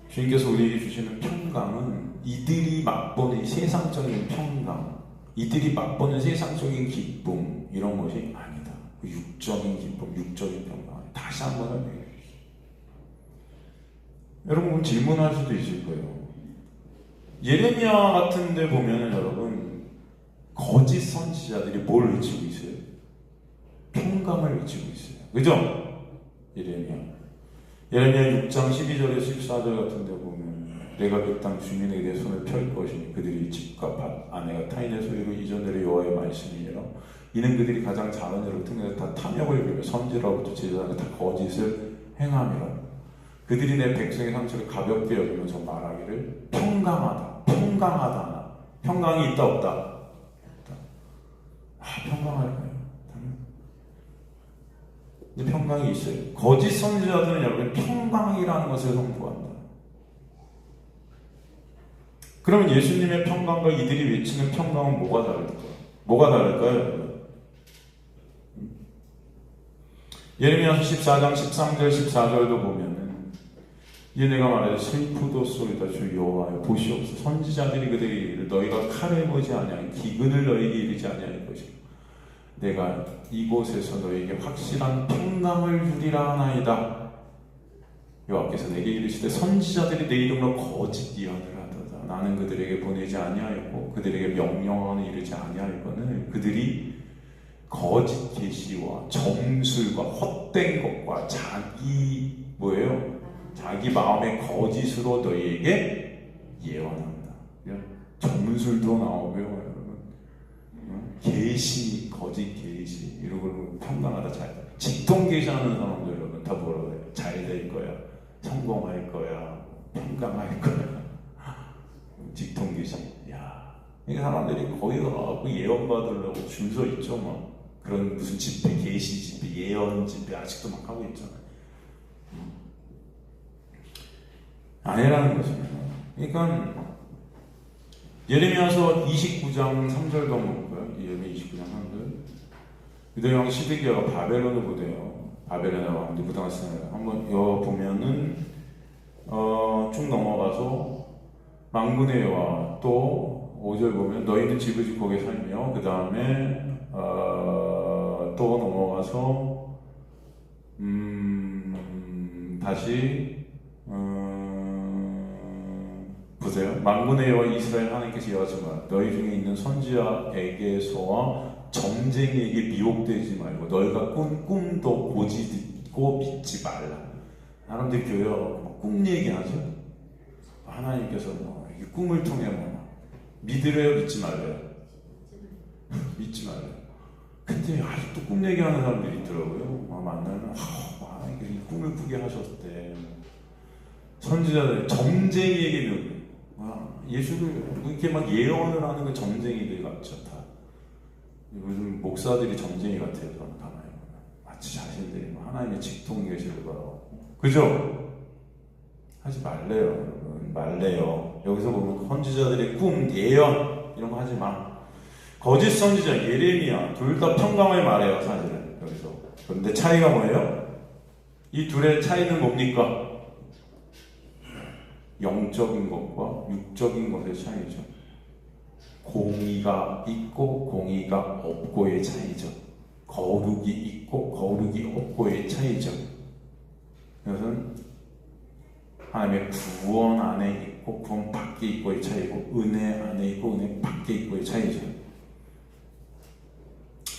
주님께서 우리에게 주시는 평강은 이들이 맛보는 세상적인 평강, 이들이 맛보는 세상적인 기쁨 이런 것이 아니다. 육적인 기쁨, 육적인 평강. 다시 한번 얘기해 주시죠. 여러분 질문할 수도 있을 거예요. 예레미야 같은 데 보면은 여러분 거짓 선지자들이 뭘 외치고 있어요? 평강을 외치고 있어요. 그죠? 예레미야 6장 12절에 14절 같은 데 보면 내가 그 땅 주민에게 내 손을 펼 것이니 그들이 집과 밭 아내가 타인의 소유로 이전대로 여호와의 말씀이니라. 이는 그들이 가장 작은 애로 등에서 다 탐욕을 부리며 선지로부터 제자들은 다 거짓을 행함이라. 그들이 내 백성의 상처를 가볍게 여기면서 말하기를 평강하다 하나. 평강이 있다 없다? 평강할까요? 근데 평강이 있어요. 거짓 선지자들은 여러분 평강이라는 것을 선포한다. 그러면 예수님의 평강과 이들이 외치는 평강은 뭐가 다를까요? 뭐가 다를까요? 예레미야 14장 13절 14절도 보면은 이에 내가 말하되 슬프도소이다 주 여호와여 보시옵소서 선지자들이 그들에게 이르기를 너희가 칼을 보지 아니하니 기근을 너희에게 이르지 아니할 것이고 내가 이곳에서 너희에게 확실한 평강을 주리라 하나이다. 여호와께서 내게 이르시되 선지자들이 내 이름으로 거짓 예언을 하도다. 나는 그들에게 보내지 아니하였고 그들에게 명령하는 이르지 아니하였거늘 그들이 거짓 계시와 점술과 헛된 것과 자기 자기 마음의 거짓으로 너희에게 예언한다. 점술도 나오고요, 여러분. 계시, 거짓 계시 이런 걸로 평강하다 직통 계시하는 사람들 여러분 다 뭐라고 해요? 잘 될 거야, 성공할 거야, 평강할 거야. 직통 계시. 이 사람들이 거기 가고 예언 받으려고 줄 서 있죠, 막. 그런 무슨 집회, 계시 집회, 예언 집회 아직도 막 하고 있잖아요. 아니라는 것입니다. 그러니까 예레미야서 29장 3절도 한번 볼까요? 예레미야 29장 3절. 유다왕 시드기야가 바벨론을 보대요. 바벨론의 왕 느부갓네살. 한번 여기 보면은 쭉 넘어가서 만군의 여호와 또 5절 보면 너희는 집을 짓고 거기에 살며 그 다음에 또 넘어가서 다시 보세요. 만군의 여호와 이스라엘 하나님께서 이러하시마 너희 중에 있는 선지자에게서와 점쟁이에게 미혹되지 말고 너희가 꿈도 고지 듣고 믿지 말라. 사람들이 교회 꿈 얘기하죠. 하나님께서 꿈을 통해 믿으래요, 믿지 말래요? 믿지 말래요. 근데 아직도 꿈 얘기하는 사람들이 있더라고요. 만나면 이 꿈을 꾸게 하셨대. 선지자들 점쟁이에게 미혹. 예수를 이렇게 막 예언을 하는 건 점쟁이들 같죠. 다 요즘 목사들이 점쟁이 같아요. 저는 가만히 보면 마치 자신들이 하나님의 직통 계시를 바라고. 그죠? 하지 말래요, 여러분. 말래요. 여기서 보면 선지자들의 꿈, 예언 이런 거 하지 마. 거짓 선지자 예레미야 둘 다 평강을 말해요, 사실은 여기서. 그런데 차이가 뭐예요? 이 둘의 차이는 뭡니까? 영적인 것과 육적인 것의 차이죠. 공의가 있고 공의가 없고의 차이죠. 거룩이 있고 거룩이 없고의 차이죠. 이것은 하나님의 구원 안에 있고 구원 밖에 있고의 차이고 은혜 안에 있고 은혜 밖에 있고의 차이죠.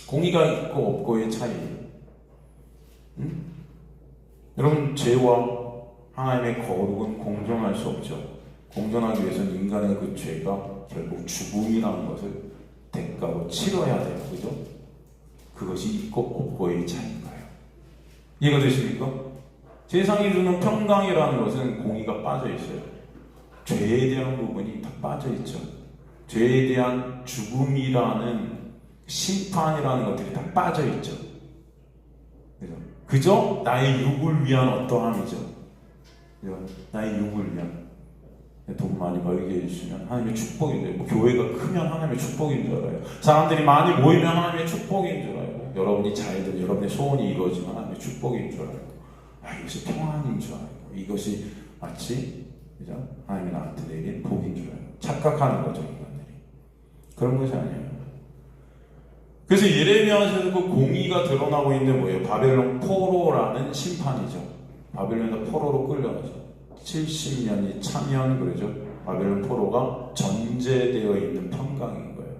공의가 있고 없고의 차이. 여러분, 죄와 하나님의 거룩은 공존할 수 없죠. 공존하기 위해서는 인간의 그 죄가 결국 죽음이라는 것을 대가로 치러야 돼요. 그죠? 그것이 있고 없고의 차이인 거예요. 이해가 되십니까? 세상이 주는 평강이라는 것은 공의가 빠져 있어요. 죄에 대한 부분이 다 빠져 있죠. 죄에 대한 죽음이라는 심판이라는 것들이 다 빠져 있죠. 그저 나의 육을 위한 어떠함이죠. 나의 육을 위한. 돈 많이 벌게 해주시면 하나님의 축복인 줄 알아요. 교회가 크면 하나님의 축복인 줄 알아요. 사람들이 많이 모이면 하나님의 축복인 줄 알아요. 여러분이 잘 되면 여러분의 소원이 이루어지면 하나님의 축복인 줄 알아요. 이것이 평안인 줄 알아요. 이것이 마치 그죠? 하나님이 나한테 내린 복인 줄 알아요. 착각하는 거죠, 인간들이. 그런 것이 아니에요. 그래서 예레미야에서 그 공의가 드러나고 있는데 뭐예요? 바벨론 포로라는 심판이죠. 바벨론에서 포로로 끌려가죠. 70년이 차면 그러죠. 바벨론 포로가 전제되어 있는 평강인 거예요.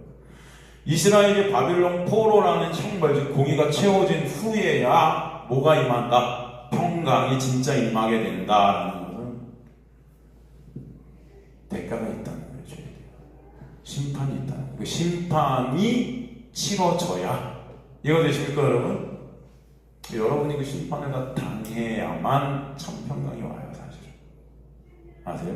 이스라엘이 바벨론 포로라는 형벌, 즉 공의가 채워진 후에야 뭐가 임한다? 평강이 진짜 임하게 된다라는 것은 대가가 있다는 거예요. 심판이 있다는 거예요. 그 심판이 치러져야. 이해가 되십니까, 여러분? 여러분이 그 심판을 다 당해야만 참 평강이 와요, 사실. 아세요?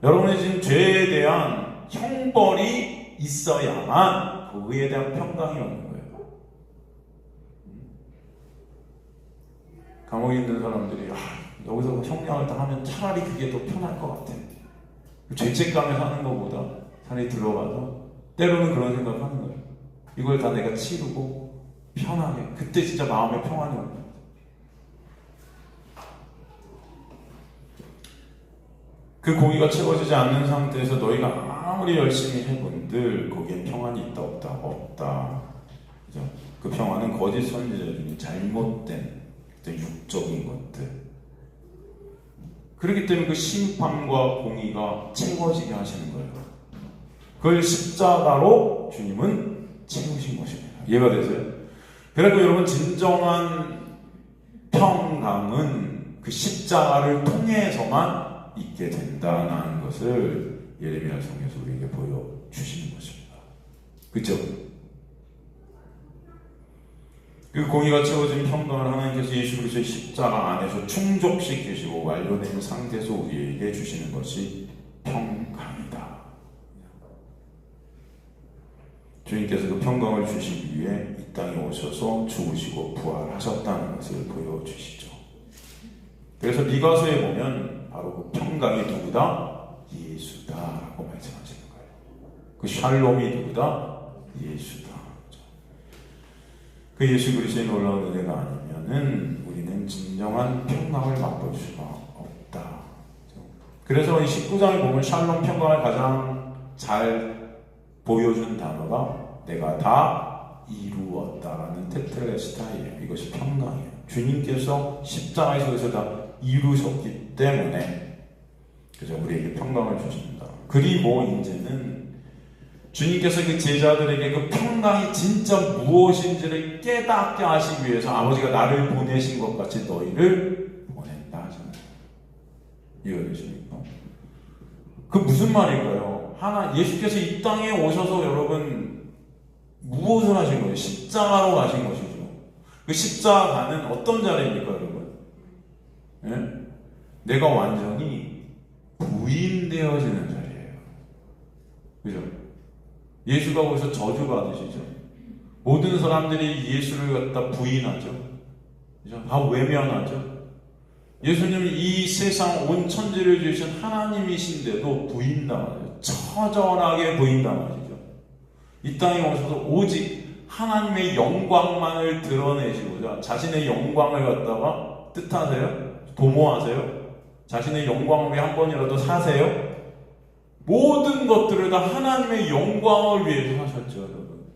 여러분이 지금 죄에 대한 형벌이 있어야만 그에 대한 평강이 오는 거예요. 감옥에 있는 사람들이 여기서 형량을 다 하면 차라리 그게 더 편할 것 같아. 죄책감에 사는 것보다 차라리 들어가서 때로는 그런 생각하는 거예요. 이걸 다 내가 치르고 편하게. 그때 진짜 마음에 평안이 오는 거예요. 그 공의가 채워지지 않는 상태에서 너희가 아무리 열심히 해본들 거기에 평안이 있다 없다 없다. 그죠? 그 평안은 거짓 선지자 중에 잘못된 육적인 것들. 그렇기 때문에 그 심판과 공의가 채워지게 하시는 거예요. 그걸 십자가로 주님은 채우신 것입니다. 이해가 되세요? 그래서 여러분, 진정한 평강은 그 십자가를 통해서만 있게 된다는 것을 예레미야 성경에서 우리에게 보여주시는 것입니다. 그렇죠? 그 공의가 채워진 평강을 하나님께서 예수 그리스도의 십자가 안에서 충족시키시고 완료된 상태에서 우리에게 주시는 것이 평강이다. 주님께서 그 평강을 주시기 위해 이 땅에 오셔서 죽으시고 부활하셨다는 것을 보여주시죠. 그래서 미가서에 보면 바로 그 평강이 누구다? 예수다라고 말씀하시는 거예요. 그 샬롬이 누구다? 예수다. 그 예수 그리스도의 놀라운 은혜가 아니면은 우리는 진정한 평강을 맛볼 수가 없다. 그래서 이 19장에 보면 샬롬 평강을 가장 잘 보여준 단어가 내가 다 이루었다라는 테텔레스타이에요. 이것이 평강이에요. 주님께서 십자가에서 그것을 다 이루셨기 때문에 그죠? 우리에게 평강을 주십니다. 그리고 이제는 주님께서 그 제자들에게 그 평강이 진짜 무엇인지를 깨닫게 하시기 위해서 아버지가 나를 보내신 것 같이 너희를 보낸다 하잖아요. 이해되십니까? 그 무슨 말일까요? 예수께서 이 땅에 오셔서 여러분 무엇을 하신 거예요? 십자가로 가신 것이죠. 그 십자가는 어떤 자리입니까, 여러분? 네? 내가 완전히 부인되어지는 자리예요. 그죠? 예수가 거기서 저주받으시죠. 모든 사람들이 예수를 갖다 부인하죠. 그죠? 다 외면하죠. 예수님은 이 세상 온 천지를 주신 하나님이신데도 부인당하죠. 처절하게 부인당하시죠. 이 땅에 오셔서 오직 하나님의 영광만을 드러내시고자 자신의 영광을 갖다가 뜻하세요? 도모하세요? 자신의 영광을 위해 한 번이라도 사세요? 모든 것들을 다 하나님의 영광을 위해서 하셨죠, 여러분.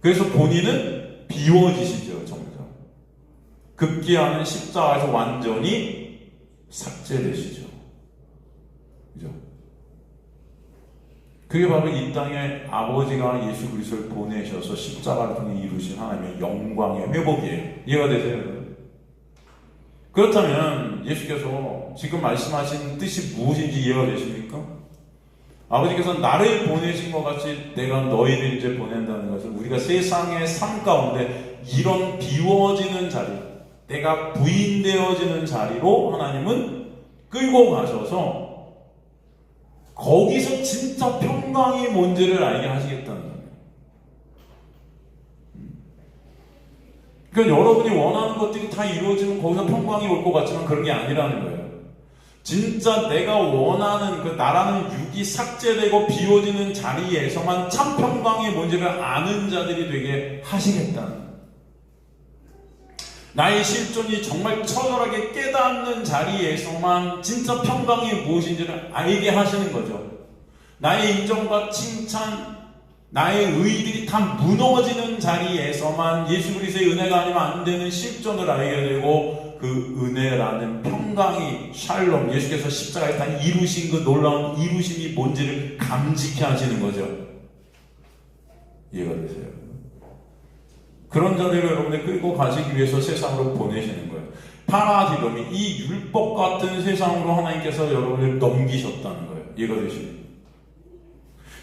그래서 본인은 비워지시죠, 점점. 급기야는 십자가에서 완전히 삭제되시죠. 그죠? 그게 바로 이 땅에 아버지가 예수 그리스도를 보내셔서 십자가를 통해 이루신 하나님의 영광의 회복이에요. 이해가 되세요? 그렇다면 예수께서 지금 말씀하신 뜻이 무엇인지 이해가 되십니까? 아버지께서 나를 보내신 것 같이 내가 너희를 이제 보낸다는 것은 우리가 세상의 삶 가운데 이런 비워지는 자리, 내가 부인되어지는 자리로 하나님은 끌고 가셔서 거기서 진짜 평강이 뭔지를 알게 하시겠다는 거예요. 그러니까 여러분이 원하는 것들이 다 이루어지면 거기서 평강이 올 것 같지만 그런 게 아니라는 거예요. 진짜 내가 원하는 그 나라는 육이 삭제되고 비워지는 자리에서만 참 평강이 뭔지를 아는 자들이 되게 하시겠다는 거예요. 나의 실존이 정말 처절하게 깨닫는 자리에서만 진짜 평강이 무엇인지를 알게 하시는 거죠. 나의 인정과 칭찬, 나의 의들이 다 무너지는 자리에서만 예수 그리스도의 은혜가 아니면 안 되는 실존을 알게 되고 그 은혜라는 평강이 샬롬, 예수께서 십자가에 다 이루신 그 놀라운 이루심이 뭔지를 감지케 하시는 거죠. 이해가 되세요? 그런 자리를 여러분이 끌고 가시기 위해서 세상으로 보내시는 거예요. 파라디돔이 이 율법 같은 세상으로 하나님께서 여러분을 넘기셨다는 거예요. 이해가 되십니까?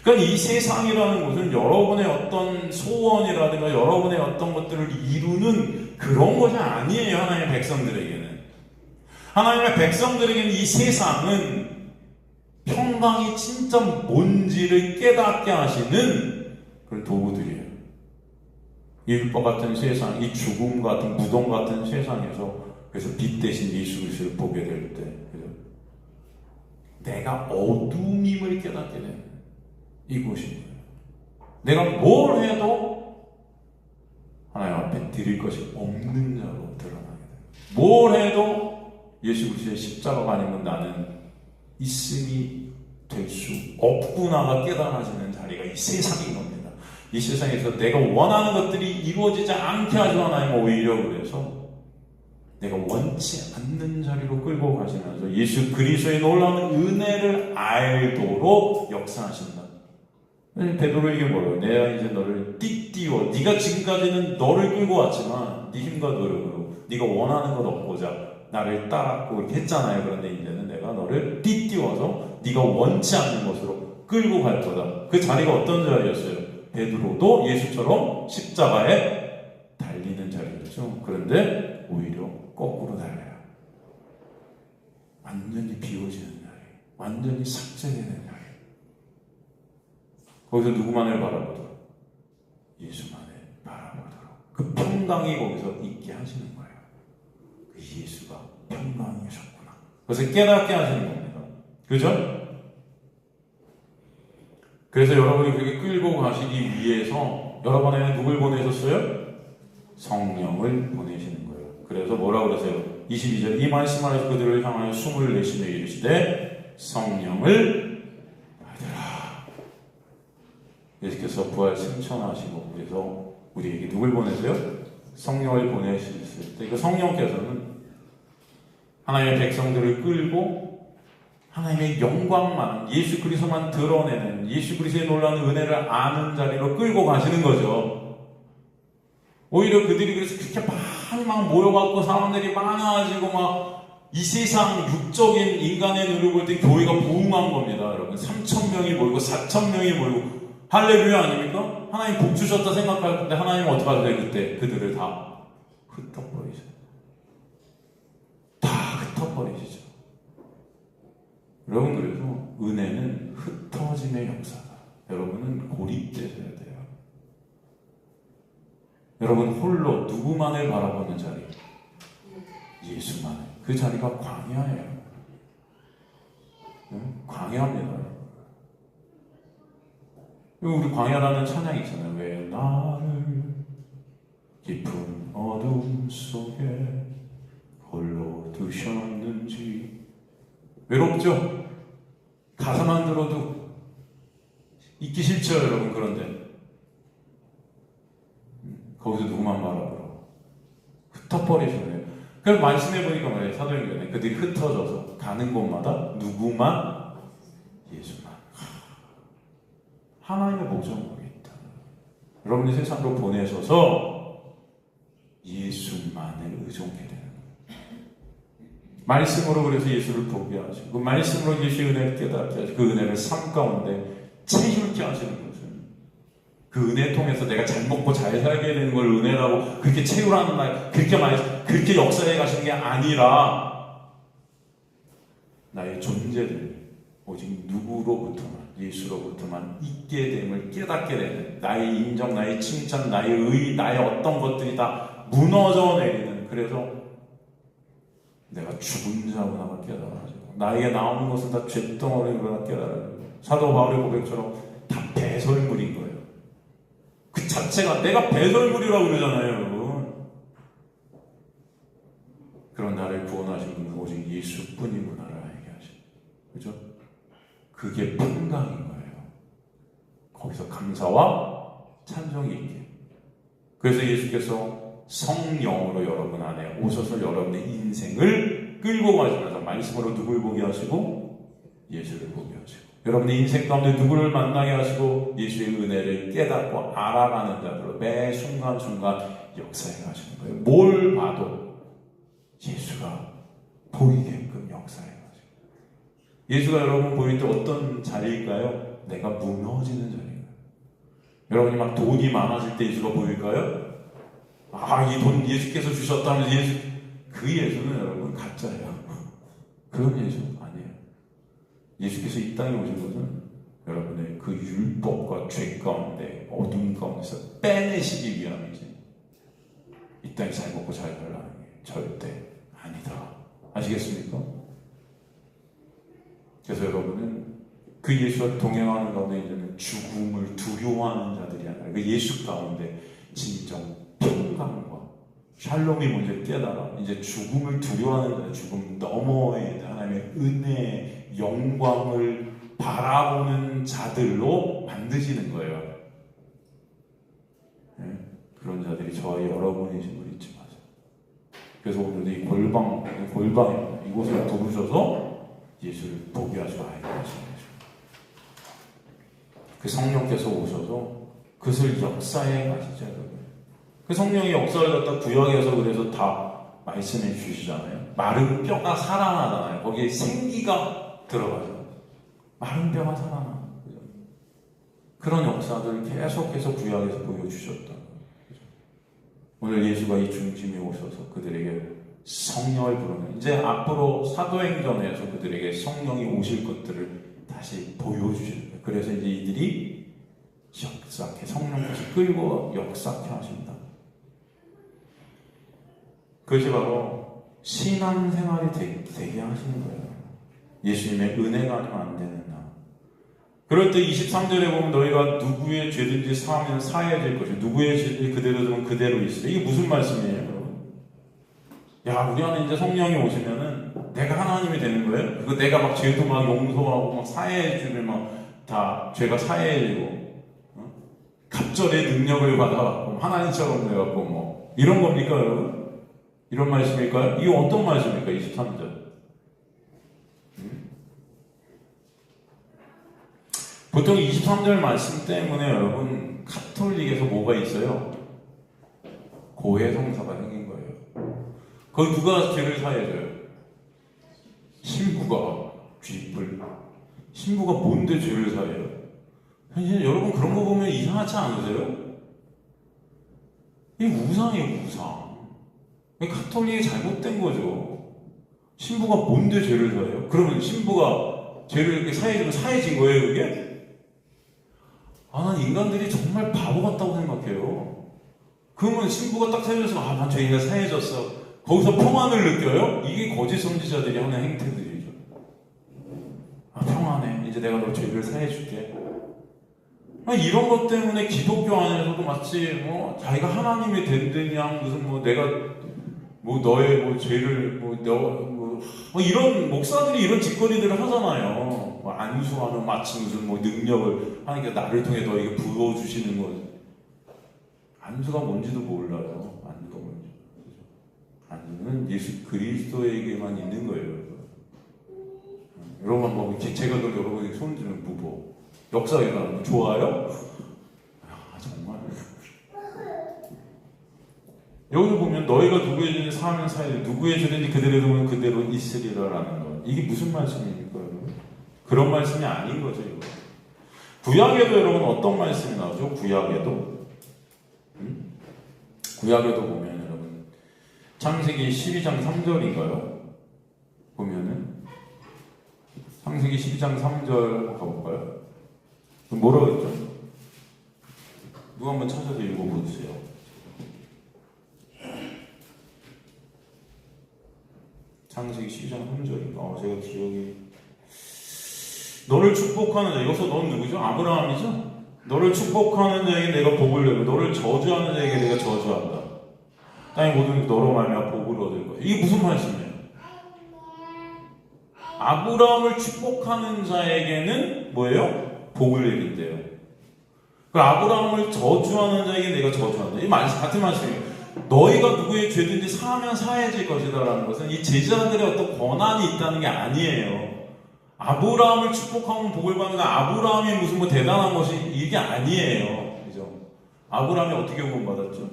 그러니까 이 세상이라는 것은 여러분의 어떤 소원이라든가 여러분의 어떤 것들을 이루는 그런 것이 아니에요. 하나님의 백성들에게는. 하나님의 백성들에게는 이 세상은 평강이 진짜 뭔지를 깨닫게 하시는 그런 도구들이에요. 이 율법 같은 세상, 이 죽음 같은 무덤 같은 세상에서 그래서 빛 대신 예수 그리스도를 보게 될 때 내가 어둠임을 깨닫게 되는 이곳입니다. 내가 뭘 해도 하나님 앞에 드릴 것이 없는 자로 드러나게 돼요. 뭘 해도 예수 그리스도의 십자가가 아니면 나는 있음이 될 수 없구나가 깨달아지는 자리가 이 세상인 겁니다. 이 세상에서 내가 원하는 것들이 이루어지지 않게 하죠. 하나님은 오히려 그래서 내가 원치 않는 자리로 끌고 가시면서 예수 그리스도의 놀라운 은혜를 알도록 역사하신다. 베드로에게 뭐라고? 내가 이제 너를 띠띠워. 네가 지금까지는 너를 끌고 왔지만 네 힘과 노력으로 네가 원하는 것 얻고자 나를 따랐고 이렇게 했잖아요. 그런데 이제는 내가 너를 띠띠워서 네가 원치 않는 것으로 끌고 갈 거다. 그 자리가 어떤 자리였어요? 베드로도 예수처럼 십자가에 달리는 자리였죠. 그런데 오히려 거꾸로 달려요. 완전히 비워지는 자리, 완전히 삭제되는 자리. 거기서 누구만을 바라보도록? 예수만을 바라보도록. 그 평강이 거기서 있게 하시는 거예요. 그 예수가 평강이셨구나. 그것을 깨닫게 하시는 겁니다. 그죠? 그래서 여러분이 그렇게 끌고 가시기 위해서 여러분 안에 누굴 보내셨어요? 성령을 보내시는 거예요. 그래서 뭐라고 그러세요? 22절 이 말씀을 그들을 향하여 숨을 내쉬며 이르시되 성령을 받으라. 예수께서 부활 승천하시고 그래서 우리에게 누굴 보내세요? 성령을 보내셨을 때 그 성령께서는 하나님의 백성들을 끌고 하나님의 영광만, 예수 그리스도만 드러내는 예수 그리스도의 놀라운 은혜를 아는 자리로 끌고 가시는 거죠. 오히려 그들이 그래서 그렇게 많이 막 모여갖고 사람들이 많아지고 막 이 세상 육적인 인간의 눈을 볼 때 교회가 부흥한 겁니다. 여러분 3,000명이 모이고 4,000명이 모이고 할렐루야 아닙니까? 하나님 복 주셨다 생각할 건데 하나님 어떻게 하세요? 그때 그들을 다 흩어버리죠. 다 흩어버리시죠. 여러분 그래서 은혜는 흩어짐의 역사다. 여러분은 고립되셔야 돼요. 여러분 홀로 누구만을 바라보는 자리? 예수만을. 그 자리가 광야예요. 광야입니다. 우리 광야라는 찬양이 있잖아요. 왜 나를 깊은 어둠 속에 홀로 두셨는지. 외롭죠? 가사만 들어도 있기 싫죠, 여러분. 그런데 거기서 누구만 바라보러 흩어버리셨네요. 그래서 말씀해보니까 말이에요. 사도행전에 그들이 흩어져서 가는 곳마다 누구만? 예수만. 하나님의 목적이 있다. 여러분이 세상으로 보내셔서 예수만을 의존케 되는 거예요. 말씀으로 그래서 예수를 보게 하시고 그 말씀으로 예수의 은혜를 깨닫게 하시고 그 은혜를 삶 가운데 채울게 하시는 것은 그 은혜 통해서 내가 잘 먹고 잘 살게 되는 걸 은혜라고 그렇게 채우라는 말 그렇게 역사해 가시는 게 아니라 나의 존재를 오직 누구로부터만 예수로부터만 있게 됨을 깨닫게 되는 나의 인정, 나의 칭찬, 나의 의, 나의 어떤 것들이 다 무너져 내리는 그래서 내가 죽은 자구나 깨달아지고 나에게 나오는 것은 다 쇳덩어리구나 깨달아지고 사도 바울의 고백처럼 다 배설물인 거예요. 그 자체가 내가 배설물이라고 그러잖아요, 여러분. 그런 나를 구원하신 분은 오직 예수뿐이구나를 알게 하시고 그죠? 그게 평강인 거예요. 거기서 감사와 찬송이 있게. 그래서 예수께서 성령으로 여러분 안에 오셔서 여러분의 인생을 끌고 가시면서 말씀으로 누굴 보게 하시고 예수를 보게 하시고 여러분의 인생 가운데 누구를 만나게 하시고 예수의 은혜를 깨닫고 알아가는 자들로 매 순간순간 역사해 가시는 거예요. 뭘 봐도 예수가 보이게끔 역사해 가시고 예수가 여러분 보일 때 어떤 자리일까요? 내가 무너지는 자리인가요? 여러분이 막 돈이 많아질 때 예수가 보일까요? 이 돈 예수께서 주셨다면 그 예수는 여러분 가짜예요. 그런 예수 아니에요. 예수께서 이 땅에 오신 것은 여러분의 그 율법과 죄 가운데 어둠 가운데서 빼내시기 위함이지 이 땅에 잘 먹고 잘 살라는 게 절대 아니다. 아시겠습니까? 그래서 여러분은 그 예수와 동행하는 가운데 이제는 죽음을 두려워하는 자들이 아니라 그 예수 가운데 진정 평강과 샬롬이 먼저 깨달아 이제 죽음을 두려워하는 자, 죽음 너머에 하나님의 은혜, 영광을 바라보는 자들로 만드시는 거예요. 네? 그런 자들이 저와 여러분이신 걸 잊지 마세요. 그래서 오늘 이 골방입니다. 이곳을 부르셔서 예수를 보게 하시고 알게 하시는 거죠. 그 성령께서 오셔서 그것을 역사해 가시죠, 여러분. 그 성령의 역사를 갖다 구약에서 그래서 다 말씀해 주시잖아요. 마른 뼈가 살아나잖아요. 거기에 생기가 들어가죠. 마른 뼈가 살아나. 그런 역사들을 계속해서 구약에서 보여주셨다. 오늘 예수가 이 중심에 오셔서 그들에게 성령을 부르는 이제 앞으로 사도행전에서 그들에게 성령이 오실 것들을 다시 보여주시는 거예요. 그래서 이제 이들이 역사케 성령께서 끌고 역사케 하신다. 그것이 바로 신앙생활이 되게 하시는 거예요. 예수님의 은혜가 아니면 안 되는 나. 그럴 때 23절에 보면 너희가 누구의 죄든지 사하면 사해질 것이고 누구의 죄든지 그대로 두면 그대로 있으리. 이게 무슨 말씀이에요, 여러분? 우리 안에 이제 성령이 오시면은 내가 하나님이 되는 거예요? 그리고 내가 막 죄도 막 용서하고 막 사해주면 막 다 죄가 사해지고 갑절의 능력을 받아갖고 하나님처럼 돼갖고 뭐 이런 겁니까, 여러분? 이런 말씀일까요? 이게 어떤 말씀입니까? 23절. 보통 23절 말씀 때문에 여러분 카톨릭에서 뭐가 있어요? 고해성사가 생긴 거예요. 거기 누가 죄를 사해줘요? 신부가 쥐뿔. 신부가 뭔데 죄를 사해요? 여러분 그런 거 보면 이상하지 않으세요? 이게 우상이에요, 우상. 카톨릭이 잘못된 거죠. 신부가 뭔데 죄를 사해요? 그러면 신부가 죄를 이렇게 사해주면 사해진 거예요, 그게? 난 인간들이 정말 바보 같다고 생각해요. 그러면 신부가 딱 사해줘서 난 죄가 사해졌어. 거기서 평안을 느껴요? 이게 거짓 선지자들이 하는 행태들이죠. 평안해. 이제 내가 너 죄를 사해줄게. 이런 것 때문에 기독교 안에서도 마치 자기가 하나님이 된다냐 무슨 내가 너의 죄를 이런 목사들이 이런 짓거리들을 하잖아요. 안수하는 마치 무슨 능력을 하니까 나를 통해 너에게 부어주시는 거지. 안수가 뭔지도 몰라요. 안수가 뭔지. 안수는 예수 그리스도에게만 있는 거예요. 여러분 제가 여러분에게 손 들면 무보. 역사가 일어나는 거 좋아요? 정말. 여기 보면 너희가 누구의 죄를 사하면 사하되 누구의 죄든지 그대로 두면 그대로 있으리라라는 거. 이게 무슨 말씀입니까, 여러분? 그런 말씀이 아닌 거죠, 이거. 구약에도 여러분 어떤 말씀이 나오죠? 구약에도 구약에도 보면 여러분 창세기 12장 3절인가요? 보면은 창세기 12장 3절 가볼까요? 뭐라고 했죠? 누가 한번 찾아서 읽어보세요. 창세기 12장 3절인가? 제가 기억이 너를 축복하는 자, 여기서 넌 누구죠? 아브라함이죠? 너를 축복하는 자에게 내가 복을 내고 너를 저주하는 자에게 내가 저주한다. 땅의 모든 너로 말미암아 복을 얻을 거야. 이게 무슨 말씀이에요? 아브라함을 축복하는 자에게는 뭐예요? 복을 내린대요. 그 아브라함을 저주하는 자에게 내가 저주한다. 이 같은 말씀이에요. 너희가 누구의 죄든지 사하면 사해질 것이다라는 것은 이 제자들의 어떤 권한이 있다는 게 아니에요. 아브라함을 축복하면 복을 받는 건 아브라함이 무슨 뭐 대단한 것이 이게 아니에요. 그죠? 아브라함이 어떻게 구원받았죠?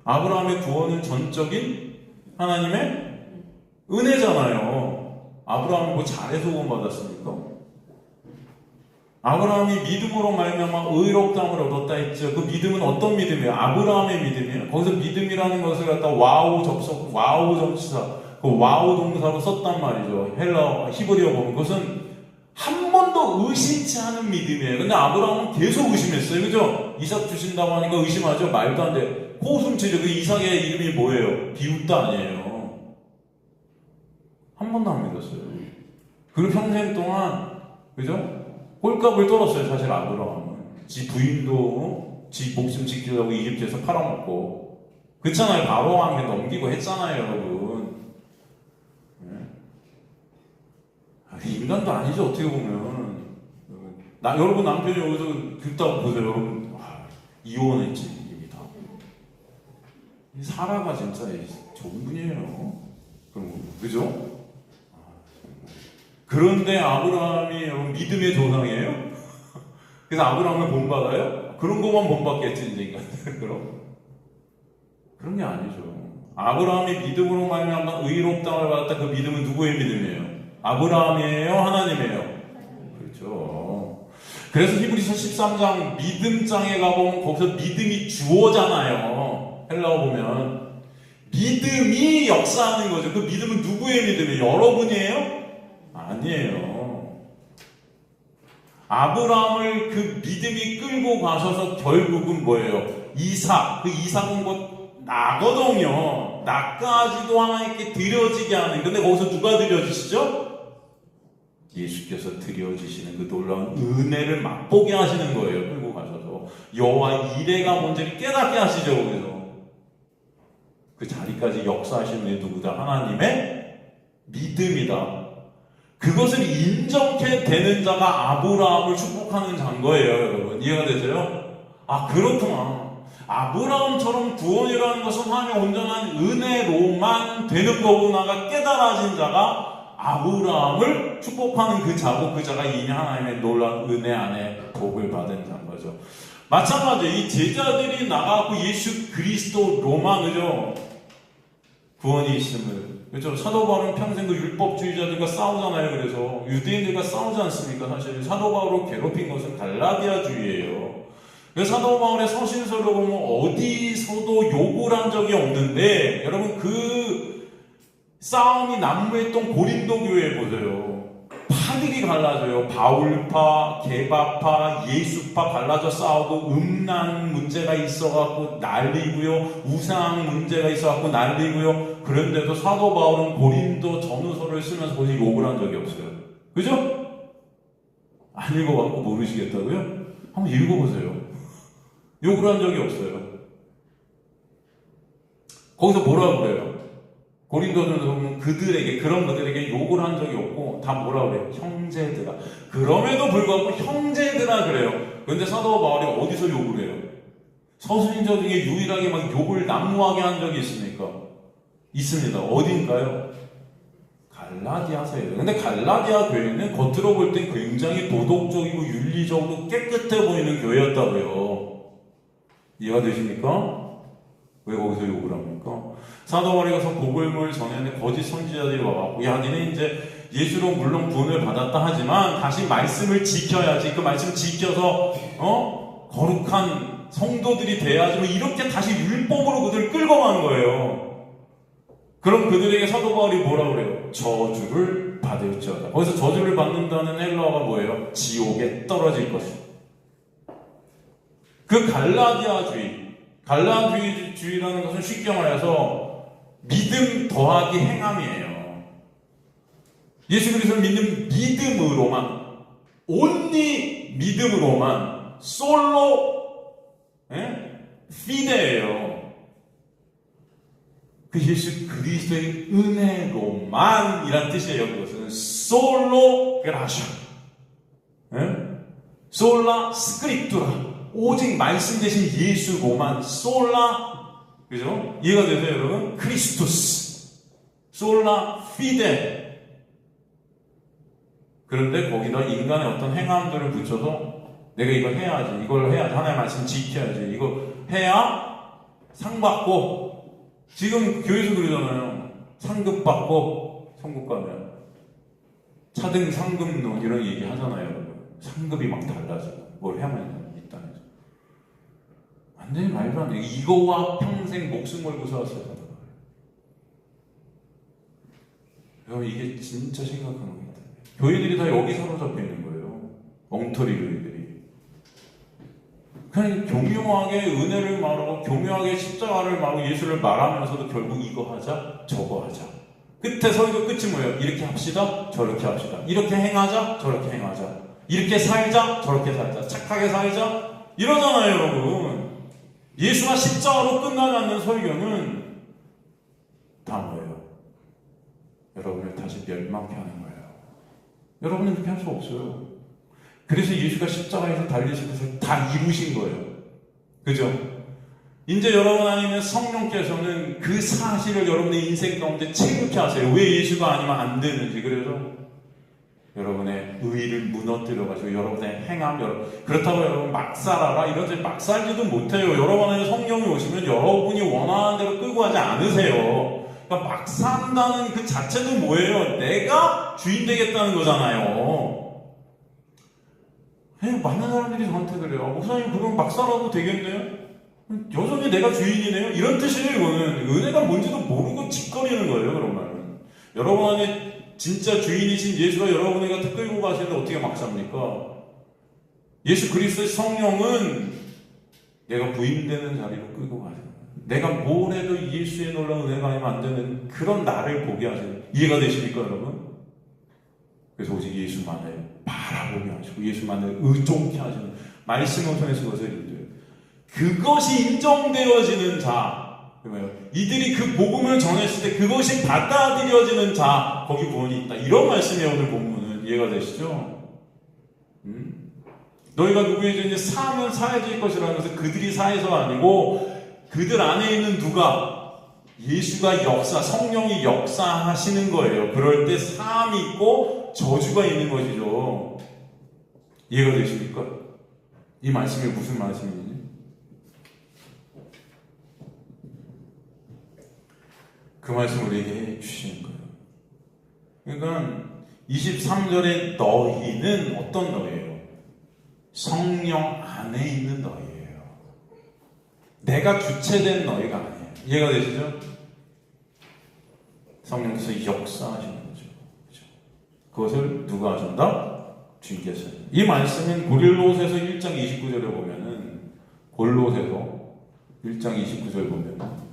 아브라함의 구원은 전적인 하나님의 은혜잖아요. 아브라함은 뭐 잘해서 구원받았습니까? 아브라함이 믿음으로 말미암아 의롭다함을 얻었다 했죠. 그 믿음은 어떤 믿음이에요? 아브라함의 믿음이에요. 거기서 믿음이라는 것을 갖다 와우 접속, 와우 접시사, 그 와우 동사로 썼단 말이죠. 히브리어 보면 그것은 한 번도 의심치 않은 믿음이에요. 근데 아브라함은 계속 의심했어요. 그죠? 이삭 주신다고 하니까 의심하죠. 말도 안 돼. 코웃음치죠. 그 이삭의 이름이 뭐예요? 비웃다 아니에요. 한 번도 안 믿었어요. 그리고 평생 동안 그죠? 꼴값을 떨었어요. 사실 아브라함은 지 부인도 지 목숨 지키려고 이집트에서 팔아먹고 그렇잖아요. 바로왕에 넘기고 했잖아요, 여러분. 인간도 아니죠, 어떻게 보면. 여러분 남편이 여기서 긁다고 보세요. 여러분 이혼했지 이미 다. 사라가 진짜 좋은 분이에요. 그죠? 그런데 아브라함이 여러분 믿음의 조상이에요? 그래서 아브라함을 본받아요? 그런 것만 본받겠지 이제 인간들. 그런 게 아니죠. 아브라함이 믿음으로 말미암아 의롭다함을 받았다. 그 믿음은 누구의 믿음이에요? 아브라함이에요? 하나님이에요? 그렇죠. 그래서 히브리서 13장 믿음장에 가보면 거기서 믿음이 주어잖아요. 헬라어 보면 믿음이 역사하는 거죠. 그 믿음은 누구의 믿음이에요? 여러분이에요? 아니에요. 아브라함을 그 믿음이 끌고 가셔서 결국은 뭐예요? 이삭. 그 이삭은 곧 나거든요. 나까지도 하나님께 드려지게 하는. 근데 거기서 누가 드려지시죠? 예수께서 드려지시는 그 놀라운 은혜를 맛보게 하시는 거예요. 끌고 가셔서 여호와 이레가 뭔지를 깨닫게 하시죠. 그래서 그 자리까지 역사하시는 게 누구다? 하나님의 믿음이다. 그것을 인정케 되는 자가 아브라함을 축복하는 자인 거예요, 여러분. 이해가 되세요? 아, 그렇구나. 아브라함처럼 구원이라는 것은 하나님의 온전한 은혜로만 되는 거구나가 깨달아진 자가 아브라함을 축복하는 그 자고 그 자가 이미 하나님의 놀라운 은혜 안에 복을 받은 자인 거죠. 마찬가지로 이 제자들이 나가고 예수 그리스도로만 그죠? 구원이 있음을 그렇죠. 사도 바울은 평생 그 율법주의자들과 싸우잖아요. 그래서 유대인들과 싸우지 않습니까? 사실 사도 바울을 괴롭힌 것은 갈라디아주의예요. 그래서 사도 바울의 서신서를 보면 어디서도 욕을 한 적이 없는데 여러분 그 싸움이 난무했던 고린도 교회에 보세요. 파들이 갈라져요. 바울파, 게바파, 예수파 갈라져 싸우고 음란 문제가 있어갖고 난리고요. 우상 문제가 있어갖고 난리고요. 그런데도 사도 바울은 고린도 전후서를 쓰면서 거기서 욕을 한 적이 없어요. 그죠? 안 읽어갖고 모르시겠다고요? 한번 읽어보세요. 욕을 한 적이 없어요. 거기서 뭐라고 그래요? 고린도전에서 보면 그런 그들에게 욕을 한 적이 없고 다 뭐라 그래요? 형제들아. 그럼에도 불구하고 형제들아 그래요. 그런데 사도 바울이 어디서 욕을 해요? 서신서 중에 유일하게 막 욕을 난무하게 한 적이 있습니까? 있습니다. 어딘가요? 갈라디아서예요. 근데 갈라디아 교회는 겉으로 볼 땐 굉장히 도덕적이고 윤리적으로 깨끗해 보이는 교회였다고요. 이해가 되십니까? 왜 거기서 욕을 합니까? 사도 바울이 가서 복음을 전했는데 거짓 선지자들이 와갖고 야 니네 이제 예수로 물론 구원을 받았다 하지만 다시 말씀을 지켜야지. 그 말씀 지켜서 거룩한 성도들이 돼야지. 뭐 이렇게 다시 율법으로 그들을 끌고 가는 거예요. 그럼 그들에게 사도 바울이 뭐라 그래요? 저주를 받을지어다. 거기서 저주를 받는다는 헬라어가 뭐예요? 지옥에 떨어질 것이요. 그 갈라디아주의라는 것은 쉽게 말해서 믿음 더하기 행함이에요. 예수 그리스도를 믿는 믿음으로만, 온리 믿음으로만, 솔로 피데예요. 그 예수 그리스도의 은혜로만 이란 뜻이에요. 그것은 솔로 그라샤, 솔라 스크립투라, 오직 말씀 대신 예수로만, 솔라, 그죠? 이해가 되세요, 여러분? 크리스투스, 솔라 피데. 그런데 거기다 인간의 어떤 행함들을 붙여서 내가 이걸 해야지, 이걸 해야지, 하나님의 말씀 지켜야지, 이거 해야 상 받고. 지금 교회에서 그러잖아요. 상급 받고 천국 가면 차등 상급론 이런 얘기 하잖아요, 여러분. 상급이 막 달라지고 뭘 해야만 있다면서. 완전히 말도 안 돼. 이거와 평생 목숨 걸고 살았어요. 여러분 이게 진짜 심각한 겁니다. 교회들이 다 여기 사로잡혀 있는 거예요. 엉터리 교회들이. 그냥 교묘하게 은혜를 말하고 교묘하게 십자가를 말하고 예수를 말하면서도 결국 이거 하자 저거 하자. 끝에 설교 끝이 뭐예요? 이렇게 합시다 저렇게 합시다. 이렇게 행하자 저렇게 행하자. 이렇게 살자 저렇게 살자. 착하게 살자 이러잖아요, 여러분. 예수가 십자가로 끝나지 않는 설교는 다 뭐예요? 여러분을 다시 멸망케 하는 거예요. 여러분은 그렇게 할 수 없어요. 그래서 예수가 십자가에서 달리신 것을 다 이루신 거예요. 그죠? 이제 여러분 안에는 성령께서는 그 사실을 여러분의 인생 가운데 체육케 하세요. 왜 예수가 아니면 안 되는지. 그래서 여러분의 의의를 무너뜨려가지고 여러분의 행함, 그렇다고 여러분 막 살아라 이런데 막 살지도 못해요. 여러분 안에 성령이 오시면 여러분이 원하는 대로 끌고 가지 않으세요. 그러니까 막 산다는 그 자체도 뭐예요? 내가 주인 되겠다는 거잖아요. 많은 사람들이 저한테 그래요. 목사님 그럼 막 살아도 되겠네요? 여전히 내가 주인이네요? 이런 뜻이에요. 이거는 은혜가 뭔지도 모르고 짓거리는 거예요. 그런 말은. 여러분 안에 진짜 주인이신 예수가 여러분을 갖다 끌고 가시는데 어떻게 막 삽니까? 예수 그리스도의 성령은 내가 부인되는 자리로 끌고 가세요. 내가 뭘 해도 예수의 놀라운 은혜가 아니면 안 되는 그런 나를 보게 하세요. 이해가 되십니까, 여러분? 그래서 오직 예수만을 바라보게 하시고 예수만을 의존케 하시는 말씀을 통해서 그것을 인도해요. 그것이 인정되어지는 자, 이들이 그 복음을 전했을 때 그것이 받아들여지는 자, 거기 구원이 있다. 이런 말씀이에요. 오늘 본문은. 이해가 되시죠? 너희가 누구에게 이제 사면 사해질 것이라는 것은 그들이 사해서 아니고 그들 안에 있는 누가 예수가 성령이 역사하시는 거예요. 그럴 때 사함이 있고 저주가 있는 것이죠. 이해가 되십니까? 이 말씀이 무슨 말씀이지? 그 말씀을 얘기해 주시는 거예요. 그러니까 23절에 너희는 어떤 너희예요? 성령 안에 있는 너희예요. 내가 주체된 너희가 아니에요. 이해가 되시죠? 성령께서 역사하시는 거죠. 그렇죠? 그것을 누가 하신다? 주님께서. 이 말씀은 고릴로새서 1장 29절에 보면은 골로새서 1장 29절 보면은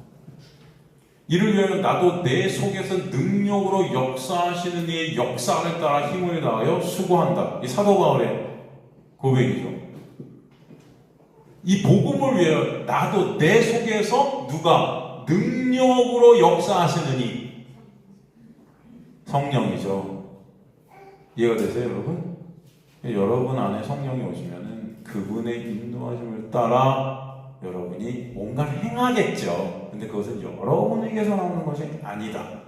이를 위하여 나도 내 속에서 능력으로 역사하시는 이의 역사를 따라 힘을 다하여 수고한다. 이 사도 바울의 고백이죠. 이 복음을 위하여 나도 내 속에서 누가 능력으로 역사하시느니 성령이죠. 이해가 되세요, 여러분? 여러분 안에 성령이 오시면은 그분의 인도하심을 따라 여러분이 뭔가를 행하겠죠. 근데 그것은 여러분에게서 나오는 것이 아니다.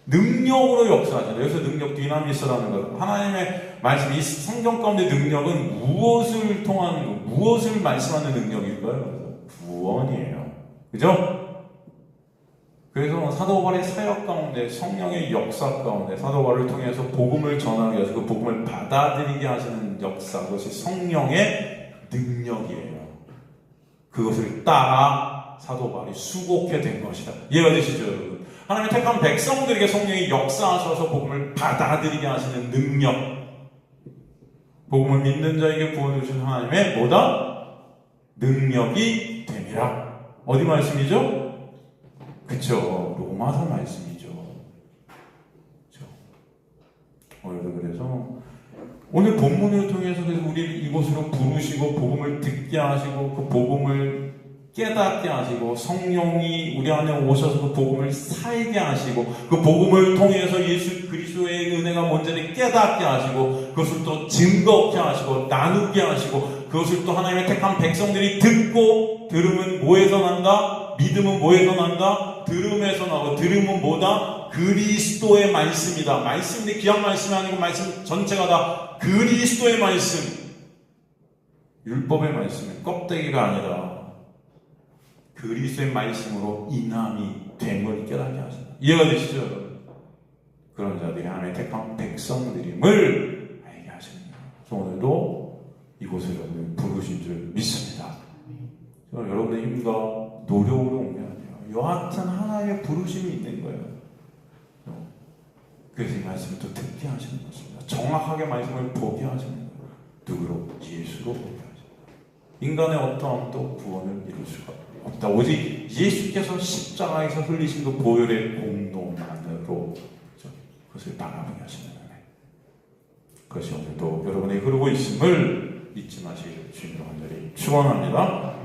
능력으로 역사하신다. 여기서 능력 디나미스라는 것. 하나님의 말씀, 이 성경 가운데 능력은 무엇을 통하는 거, 무엇을 말씀하는 능력일까요? 구원이에요. 그죠? 그래서 사도 바울의 사역 가운데, 성령의 역사 가운데 사도 바울을 통해서 복음을 전하게 하시고 그 복음을 받아들이게 하시는 역사, 그것이 성령의 능력이에요. 그것을 따라 사도 바울이 수고케 된 것이다. 이해가 되시죠, 여러분? 하나님의 택한 백성들에게 성령이 역사하셔서 복음을 받아들이게 하시는 능력, 복음을 믿는 자에게 구원을 주신 하나님의 뭐다? 능력이 됨이라. 어디 말씀이죠? 그쵸, 로마서 말씀이죠. 그쵸. 여러분, 그래서 오늘 본문을 통해서 우리를 이곳으로 부르시고 복음을 듣게 하시고 그 복음을 깨닫게 하시고 성령이 우리 안에 오셔서 그 복음을 살게 하시고 그 복음을 통해서 예수 그리스도의 은혜가 뭔지를 깨닫게 하시고 그것을 또 증거케 하시고 나누게 하시고 그것을 또 하나님의 택한 백성들이 듣고 들음은 뭐에서 난다? 믿음은 뭐에서 난다? 들음에서 나고 들음은 뭐다? 그리스도의 말씀이다. 말씀인데 기한 말씀이 아니고 말씀 전체가 다 그리스도의 말씀. 율법의 말씀은 껍데기가 아니라 그리스도의 말씀으로 인함이 됨을 깨닫게 하신다. 이해가 되시죠? 그런 자들이 하나님의 택한 백성들임을 알게 하십니다. 그래서 오늘도 이곳을 부르신 줄 믿습니다. 여러분의 힘과 노력으로 온 게 아니에요. 여하튼 하나님의 부르심이 있는 거예요. 그래서 이 말씀을 또 듣게 하시는 것입니다. 정확하게 말씀을 보게 하시는 거예요. 누구로? 예수로 보게 하십니다. 인간의 어떠함도 구원을 이룰 수가 없다. 오직 예수께서 십자가에서 흘리신 그 보혈의 공로만으로 그것을 바라보게 하시는 거예요. 그것이 오늘도 여러분에게 흐르고 있음을 잊지 마시길 주님으로 간절히 축원합니다.